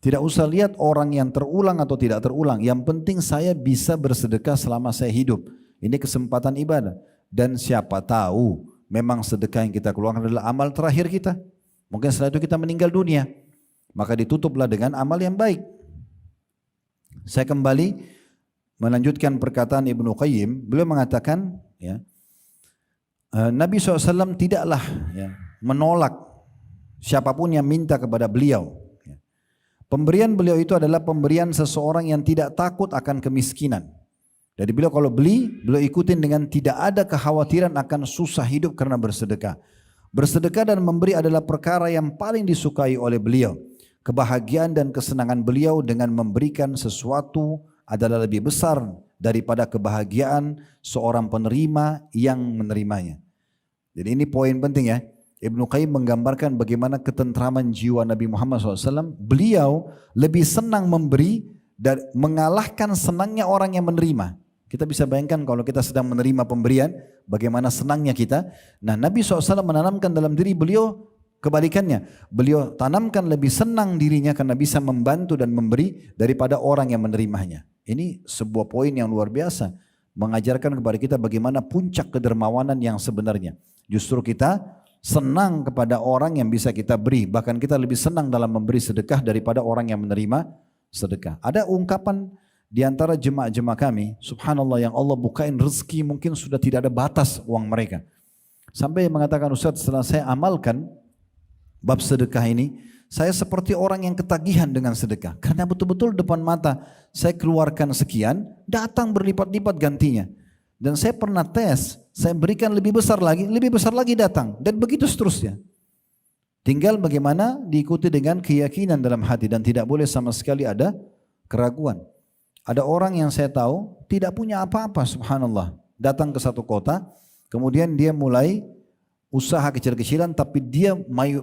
Tidak usah lihat orang yang terulang atau tidak terulang. Yang penting saya bisa bersedekah selama saya hidup. Ini kesempatan ibadah. Dan siapa tahu memang sedekah yang kita keluarkan adalah amal terakhir kita. Mungkin setelah itu kita meninggal dunia. Maka ditutuplah dengan amal yang baik. Saya kembali melanjutkan perkataan Ibnu Qayyim. Beliau mengatakan, ya, Nabi SAW tidaklah menolak siapapun yang minta kepada beliau. Pemberian beliau itu adalah pemberian seseorang yang tidak takut akan kemiskinan. Jadi beliau kalau beliau ikutin dengan tidak ada kekhawatiran akan susah hidup karena bersedekah. Bersedekah dan memberi adalah perkara yang paling disukai oleh beliau. Kebahagiaan dan kesenangan beliau dengan memberikan sesuatu adalah lebih besar daripada kebahagiaan seorang penerima yang menerimanya. Jadi ini poin penting ya. Ibnu Qayyim menggambarkan bagaimana ketentraman jiwa Nabi Muhammad SAW. Beliau lebih senang memberi dan mengalahkan senangnya orang yang menerima. Kita bisa bayangkan kalau kita sedang menerima pemberian, bagaimana senangnya kita. Nah Nabi SAW menanamkan dalam diri beliau kebalikannya. Beliau tanamkan lebih senang dirinya karena bisa membantu dan memberi daripada orang yang menerimanya. Ini sebuah poin yang luar biasa. Mengajarkan kepada kita bagaimana puncak kedermawanan yang sebenarnya. Justru kita senang kepada orang yang bisa kita beri. Bahkan kita lebih senang dalam memberi sedekah daripada orang yang menerima sedekah. Ada ungkapan di antara jemaah-jemaah kami, subhanallah, yang Allah bukain rezeki mungkin sudah tidak ada batas uang mereka. Sampai mengatakan, Ustaz, setelah saya amalkan bab sedekah ini, saya seperti orang yang ketagihan dengan sedekah. Karena betul-betul depan mata saya keluarkan sekian, datang berlipat-lipat gantinya. Dan saya pernah tes, saya berikan lebih besar lagi datang. Dan begitu seterusnya. Tinggal bagaimana diikuti dengan keyakinan dalam hati dan tidak boleh sama sekali ada keraguan. Ada orang yang saya tahu tidak punya apa-apa, subhanallah. Datang ke satu kota, kemudian dia mulai usaha kecil-kecilan tapi dia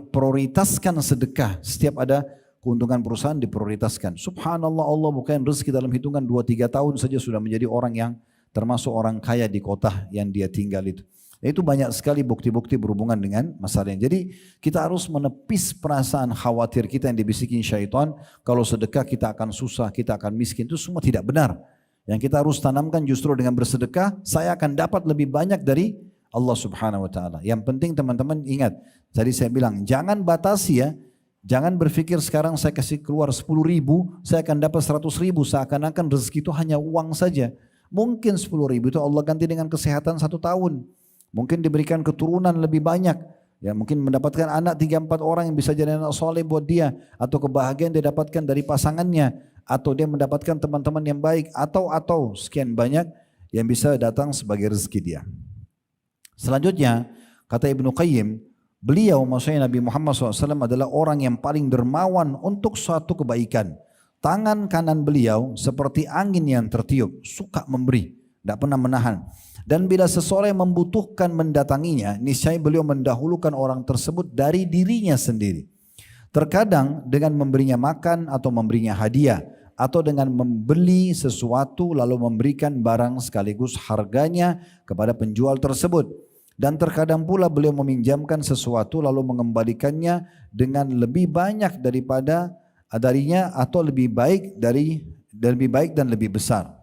prioritaskan sedekah. Setiap ada keuntungan perusahaan diprioritaskan. Subhanallah, Allah bukain rezeki dalam hitungan 2-3 tahun saja sudah menjadi orang yang termasuk orang kaya di kota yang dia tinggal itu. Itu banyak sekali bukti-bukti berhubungan dengan masalah ini. Jadi kita harus menepis perasaan khawatir kita yang dibisikin syaitan. Kalau sedekah kita akan susah, kita akan miskin. Itu semua tidak benar. Yang kita harus tanamkan justru dengan bersedekah, saya akan dapat lebih banyak dari Allah Subhanahu Wa Taala. Yang penting teman-teman ingat, tadi saya bilang jangan batasi ya. Jangan berpikir sekarang saya kasih keluar 10.000, saya akan dapat 100.000. Seakan-akan rezeki itu hanya uang saja. Mungkin 10.000 itu Allah ganti dengan kesehatan 1 tahun. Mungkin diberikan keturunan lebih banyak. Ya, mungkin mendapatkan anak 3-4 orang yang bisa jadi anak soleh buat dia. Atau kebahagiaan dia dapatkan dari pasangannya. Atau dia mendapatkan teman-teman yang baik. Atau sekian banyak yang bisa datang sebagai rezeki dia. Selanjutnya, kata Ibnu Qayyim, beliau maksudnya Nabi Muhammad SAW adalah orang yang paling dermawan untuk suatu kebaikan. Tangan kanan beliau seperti angin yang tertiup, suka memberi, tidak pernah menahan. Dan bila seseorang membutuhkan mendatanginya, niscaya beliau mendahulukan orang tersebut dari dirinya sendiri. Terkadang dengan memberinya makan atau memberinya hadiah, atau dengan membeli sesuatu lalu memberikan barang sekaligus harganya kepada penjual tersebut. Dan terkadang pula beliau meminjamkan sesuatu lalu mengembalikannya dengan lebih banyak darinya atau lebih baik dan lebih besar.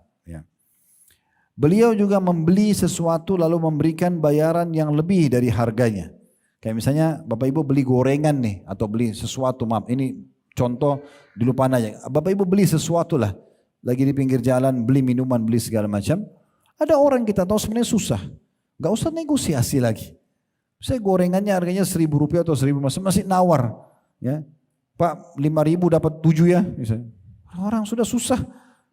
Beliau juga membeli sesuatu lalu memberikan bayaran yang lebih dari harganya. Kayak misalnya Bapak Ibu beli gorengan nih atau beli sesuatu, maaf ini contoh dulu aja. Bapak Ibu beli sesuatu lah, lagi di pinggir jalan beli minuman, beli segala macam. Ada orang kita tahu sebenarnya susah, gak usah negosiasi lagi. Saya gorengannya harganya 1.000 rupiah atau 1.000 masih nawar. Ya, Pak 5.000 dapat 7 ya. Misalnya. Orang sudah susah.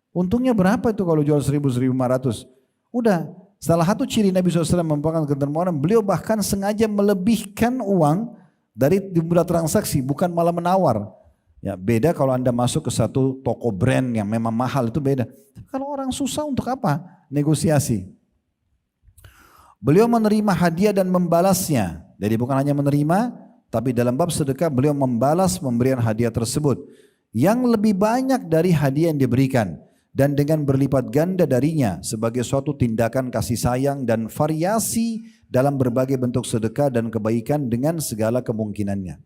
Untungnya berapa itu kalau jual 1.000, 1.500? Udah, salah satu ciri Nabi SAW merupakan kedermawanan, beliau bahkan sengaja melebihkan uang dari jumlah transaksi, bukan malah menawar. Ya, beda kalau Anda masuk ke satu toko brand yang memang mahal, itu beda. Kalau orang susah untuk apa? Negosiasi. Beliau menerima hadiah dan membalasnya. Jadi bukan hanya menerima, tapi dalam bab sedekah beliau membalas pemberian hadiah tersebut. Yang lebih banyak dari hadiah yang diberikan. Dan dengan berlipat ganda darinya sebagai suatu tindakan kasih sayang dan variasi dalam berbagai bentuk sedekah dan kebaikan dengan segala kemungkinannya.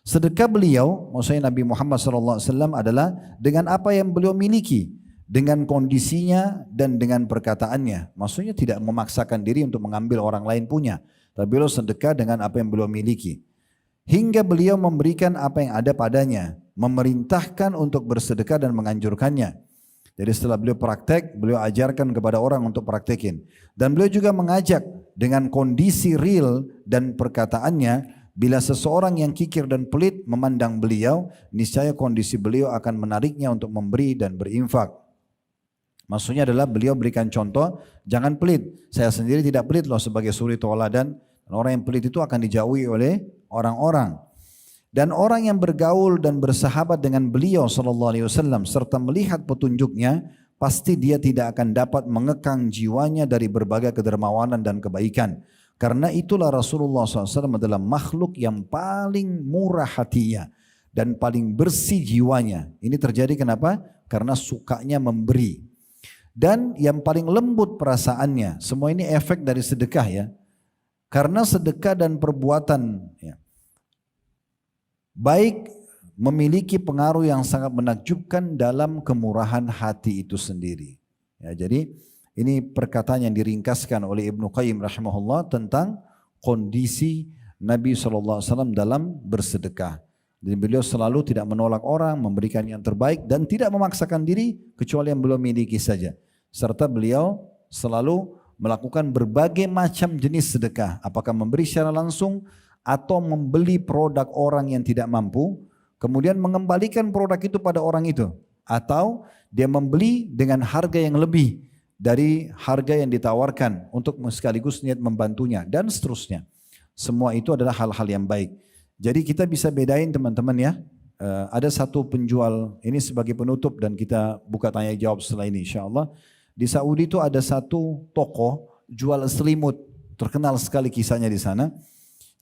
Sedekah beliau, maksudnya Nabi Muhammad SAW adalah dengan apa yang beliau miliki, dengan kondisinya dan dengan perkataannya. Maksudnya tidak memaksakan diri untuk mengambil orang lain punya, tapi beliau sedekah dengan apa yang beliau miliki. Hingga beliau memberikan apa yang ada padanya, memerintahkan untuk bersedekah dan menganjurkannya. Jadi setelah beliau praktek, beliau ajarkan kepada orang untuk praktekin. Dan beliau juga mengajak dengan kondisi real dan perkataannya, bila seseorang yang kikir dan pelit memandang beliau, niscaya kondisi beliau akan menariknya untuk memberi dan berinfak. Maksudnya adalah beliau berikan contoh, jangan pelit. Saya sendiri tidak pelit loh sebagai suri tauladan. Dan orang yang pelit itu akan dijauhi oleh orang-orang. Dan orang yang bergaul dan bersahabat dengan beliau SAW serta melihat petunjuknya, pasti dia tidak akan dapat mengekang jiwanya dari berbagai kedermawanan dan kebaikan. Karena itulah Rasulullah SAW adalah makhluk yang paling murah hatinya dan paling bersih jiwanya. Ini terjadi kenapa? Karena sukanya memberi. Dan yang paling lembut perasaannya, semua ini efek dari sedekah ya. Karena sedekah dan perbuatan ya, baik memiliki pengaruh yang sangat menakjubkan dalam kemurahan hati itu sendiri. Ya, jadi ini perkataan yang diringkaskan oleh Ibnu Qayyim rahimahullah tentang kondisi Nabi SAW dalam bersedekah. Jadi beliau selalu tidak menolak orang, memberikan yang terbaik dan tidak memaksakan diri kecuali yang belum miliki saja. Serta beliau selalu melakukan berbagai macam jenis sedekah. Apakah memberi secara langsung atau membeli produk orang yang tidak mampu, kemudian mengembalikan produk itu pada orang itu. Atau dia membeli dengan harga yang lebih dari harga yang ditawarkan untuk sekaligus niat membantunya dan seterusnya. Semua itu adalah hal-hal yang baik. Jadi kita bisa bedain teman-teman ya. Ada satu penjual, ini sebagai penutup dan kita buka tanya jawab setelah ini insyaAllah. Di Saudi itu ada satu toko jual selimut, terkenal sekali kisahnya di sana.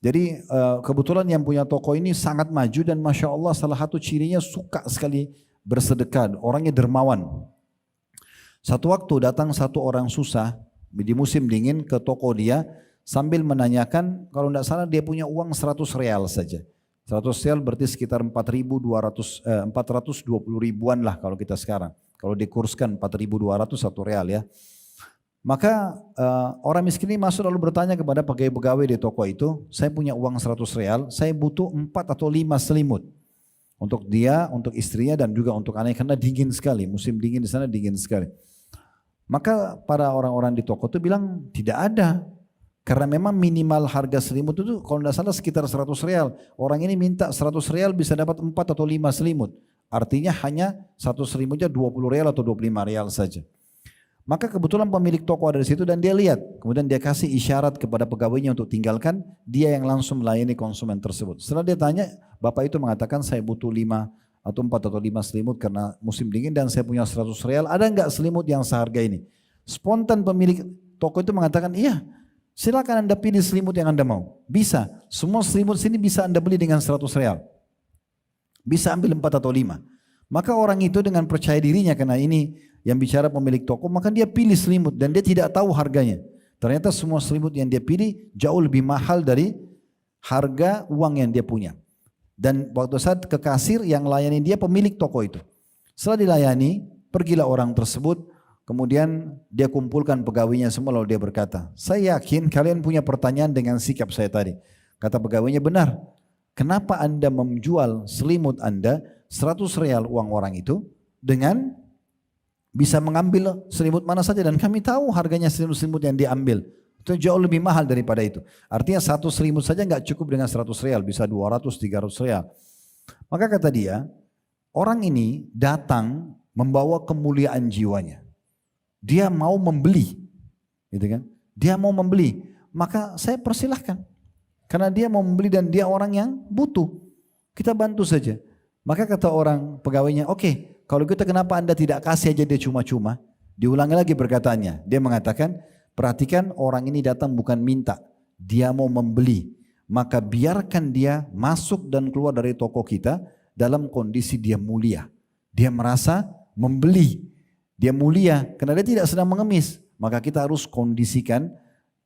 Jadi kebetulan yang punya toko ini sangat maju dan Masya Allah salah satu cirinya suka sekali bersedekah, orangnya dermawan. Satu waktu datang satu orang susah di musim dingin ke toko dia sambil menanyakan, kalau tidak salah dia punya uang 100 real saja. 100 real berarti sekitar 420 ribuan lah kalau kita sekarang. Kalau dikurskan 4.200 1 real ya. Maka orang miskin ini masuk lalu bertanya kepada pegawai-pegawai di toko itu, saya punya uang 100 real, saya butuh 4 atau 5 selimut. Untuk dia, untuk istrinya dan juga untuk anaknya karena dingin sekali, musim dingin di sana dingin sekali. Maka para orang-orang di toko itu bilang tidak ada. Karena memang minimal harga selimut itu kalau tidak salah sekitar 100 real. Orang ini minta 100 real bisa dapat 4 atau 5 selimut. Artinya hanya satu selimutnya 20 real atau 25 real saja. Maka kebetulan pemilik toko ada di situ dan dia lihat. Kemudian dia kasih isyarat kepada pegawainya untuk tinggalkan. Dia yang langsung melayani konsumen tersebut. Setelah dia tanya, bapak itu mengatakan saya butuh 5 atau 4 atau 5 selimut karena musim dingin dan saya punya 100 real. Ada enggak selimut yang seharga ini? Spontan pemilik toko itu mengatakan, iya silakan anda pilih selimut yang anda mau. Bisa, semua selimut sini bisa anda beli dengan 100 real. Bisa ambil 4 atau 5. Maka orang itu dengan percaya dirinya karena ini yang bicara pemilik toko, maka dia pilih selimut dan dia tidak tahu harganya. Ternyata semua selimut yang dia pilih jauh lebih mahal dari harga uang yang dia punya. Dan waktu saat ke kasir yang layani dia pemilik toko itu. Setelah dilayani, pergilah orang tersebut, kemudian dia kumpulkan pegawainya semua lalu dia berkata, saya yakin kalian punya pertanyaan dengan sikap saya tadi. Kata pegawainya, benar. Kenapa anda menjual selimut anda 100 real uang orang itu dengan bisa mengambil selimut mana saja dan kami tahu harganya selimut-selimut yang diambil itu jauh lebih mahal daripada itu. Artinya satu selimut saja nggak cukup dengan 100 real, bisa 200, 300 real. Maka kata dia, orang ini datang membawa kemuliaan jiwanya. Dia mau membeli, gitu kan? Dia mau membeli, maka saya persilahkan. Karena dia mau membeli dan dia orang yang butuh. Kita bantu saja. Maka kata orang pegawainya, oke, kalau gitu kenapa anda tidak kasih aja dia cuma-cuma? Diulangi lagi perkataannya. Dia mengatakan, perhatikan orang ini datang bukan minta. Dia mau membeli. Maka biarkan dia masuk dan keluar dari toko kita dalam kondisi dia mulia. Dia merasa membeli. Dia mulia karena dia tidak sedang mengemis. Maka kita harus kondisikan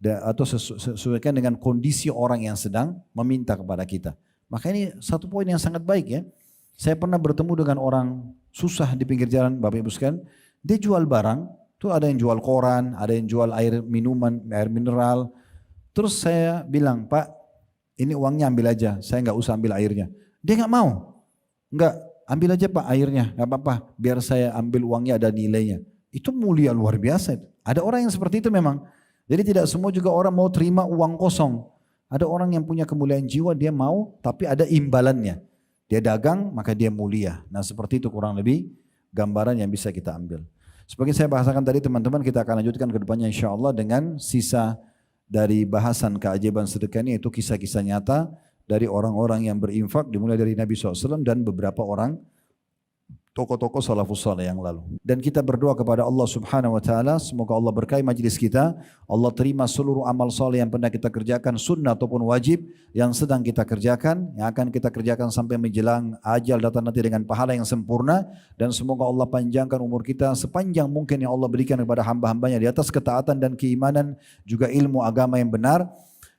atau sesuaikan dengan kondisi orang yang sedang meminta kepada kita. Maka ini satu poin yang sangat baik ya. Saya pernah bertemu dengan orang susah di pinggir jalan, Bapak Ibu sekalian. Dia jual barang, tuh ada yang jual koran, ada yang jual air minuman, air mineral. Terus saya bilang, Pak, ini uangnya ambil aja, saya nggak usah ambil airnya. Dia nggak mau, nggak ambil aja Pak airnya, nggak apa-apa, biar saya ambil uangnya ada nilainya. Itu mulia luar biasa. Ada orang yang seperti itu memang. Jadi tidak semua juga orang mau terima uang kosong. Ada orang yang punya kemuliaan jiwa, dia mau tapi ada imbalannya. Dia dagang maka dia mulia. Nah seperti itu kurang lebih gambaran yang bisa kita ambil. Sebagai saya bahasakan tadi teman-teman, kita akan lanjutkan ke depannya insyaAllah dengan sisa dari bahasan keajaiban sedekah ini, yaitu kisah-kisah nyata dari orang-orang yang berinfak dimulai dari Nabi SAW dan beberapa orang tokoh-tokoh salafus saleh yang lalu. Dan kita berdoa kepada Allah Subhanahu wa taala, semoga Allah berkahi majelis kita, Allah terima seluruh amal saleh yang pernah kita kerjakan, sunnah ataupun wajib yang sedang kita kerjakan, yang akan kita kerjakan sampai menjelang ajal datang nanti dengan pahala yang sempurna, dan semoga Allah panjangkan umur kita sepanjang mungkin yang Allah berikan kepada hamba-hambanya di atas ketaatan dan keimanan, juga ilmu agama yang benar.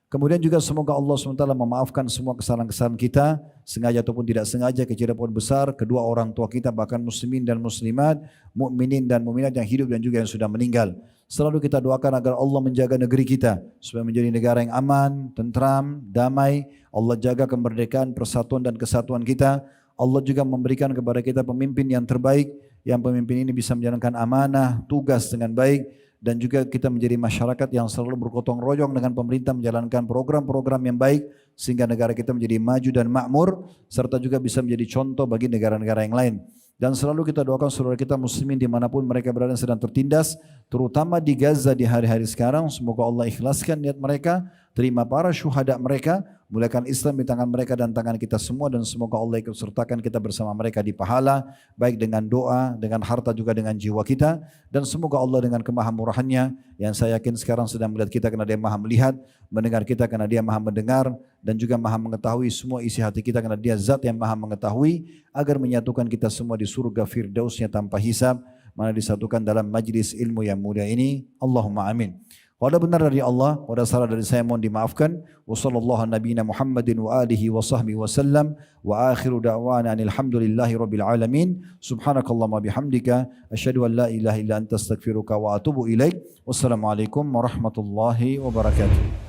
Kemudian juga semoga Allah SWT memaafkan semua kesalahan-kesalahan kita, sengaja ataupun tidak sengaja, kecil ataupun besar, kedua orang tua kita, bahkan muslimin dan muslimat, mukminin dan mukminat yang hidup dan juga yang sudah meninggal. Selalu kita doakan agar Allah menjaga negeri kita, supaya menjadi negara yang aman, tentram, damai. Allah jaga kemerdekaan, persatuan dan kesatuan kita. Allah juga memberikan kepada kita pemimpin yang terbaik, yang pemimpin ini bisa menjalankan amanah, tugas dengan baik, dan juga kita menjadi masyarakat yang selalu bergotong royong dengan pemerintah menjalankan program-program yang baik sehingga negara kita menjadi maju dan makmur, serta juga bisa menjadi contoh bagi negara-negara yang lain. Dan selalu kita doakan saudara kita muslimin dimanapun mereka berada sedang tertindas, terutama di Gaza di hari-hari sekarang, semoga Allah ikhlaskan niat mereka, terima para syuhada mereka, muliakan Islam di tangan mereka dan tangan kita semua, dan semoga Allah ikut sertakan kita bersama mereka di pahala, baik dengan doa, dengan harta juga dengan jiwa kita, dan semoga Allah dengan kemahamurahannya yang saya yakin sekarang sedang melihat kita karena dia maha melihat, mendengar kita karena dia maha mendengar, dan juga maha mengetahui semua isi hati kita karena dia zat yang maha mengetahui, agar menyatukan kita semua di surga firdausnya tanpa hisab, mana disatukan dalam majlis ilmu yang mulia ini. Allahumma amin. Wala benar dari Allah, wala salah dari saya mohon dimaafkan. Wa sallallahu nabiyina Muhammadin wa alihi wa sahbihi wa sallam. Wa akhiru da'wana alhamdulillahi rabbil alamin. Subhanakallahumma bihamdika asyhadu an la ilaha illa anta astaghfiruka wa atubu ilaik. Wassalamualaikum warahmatullahi wabarakatuh.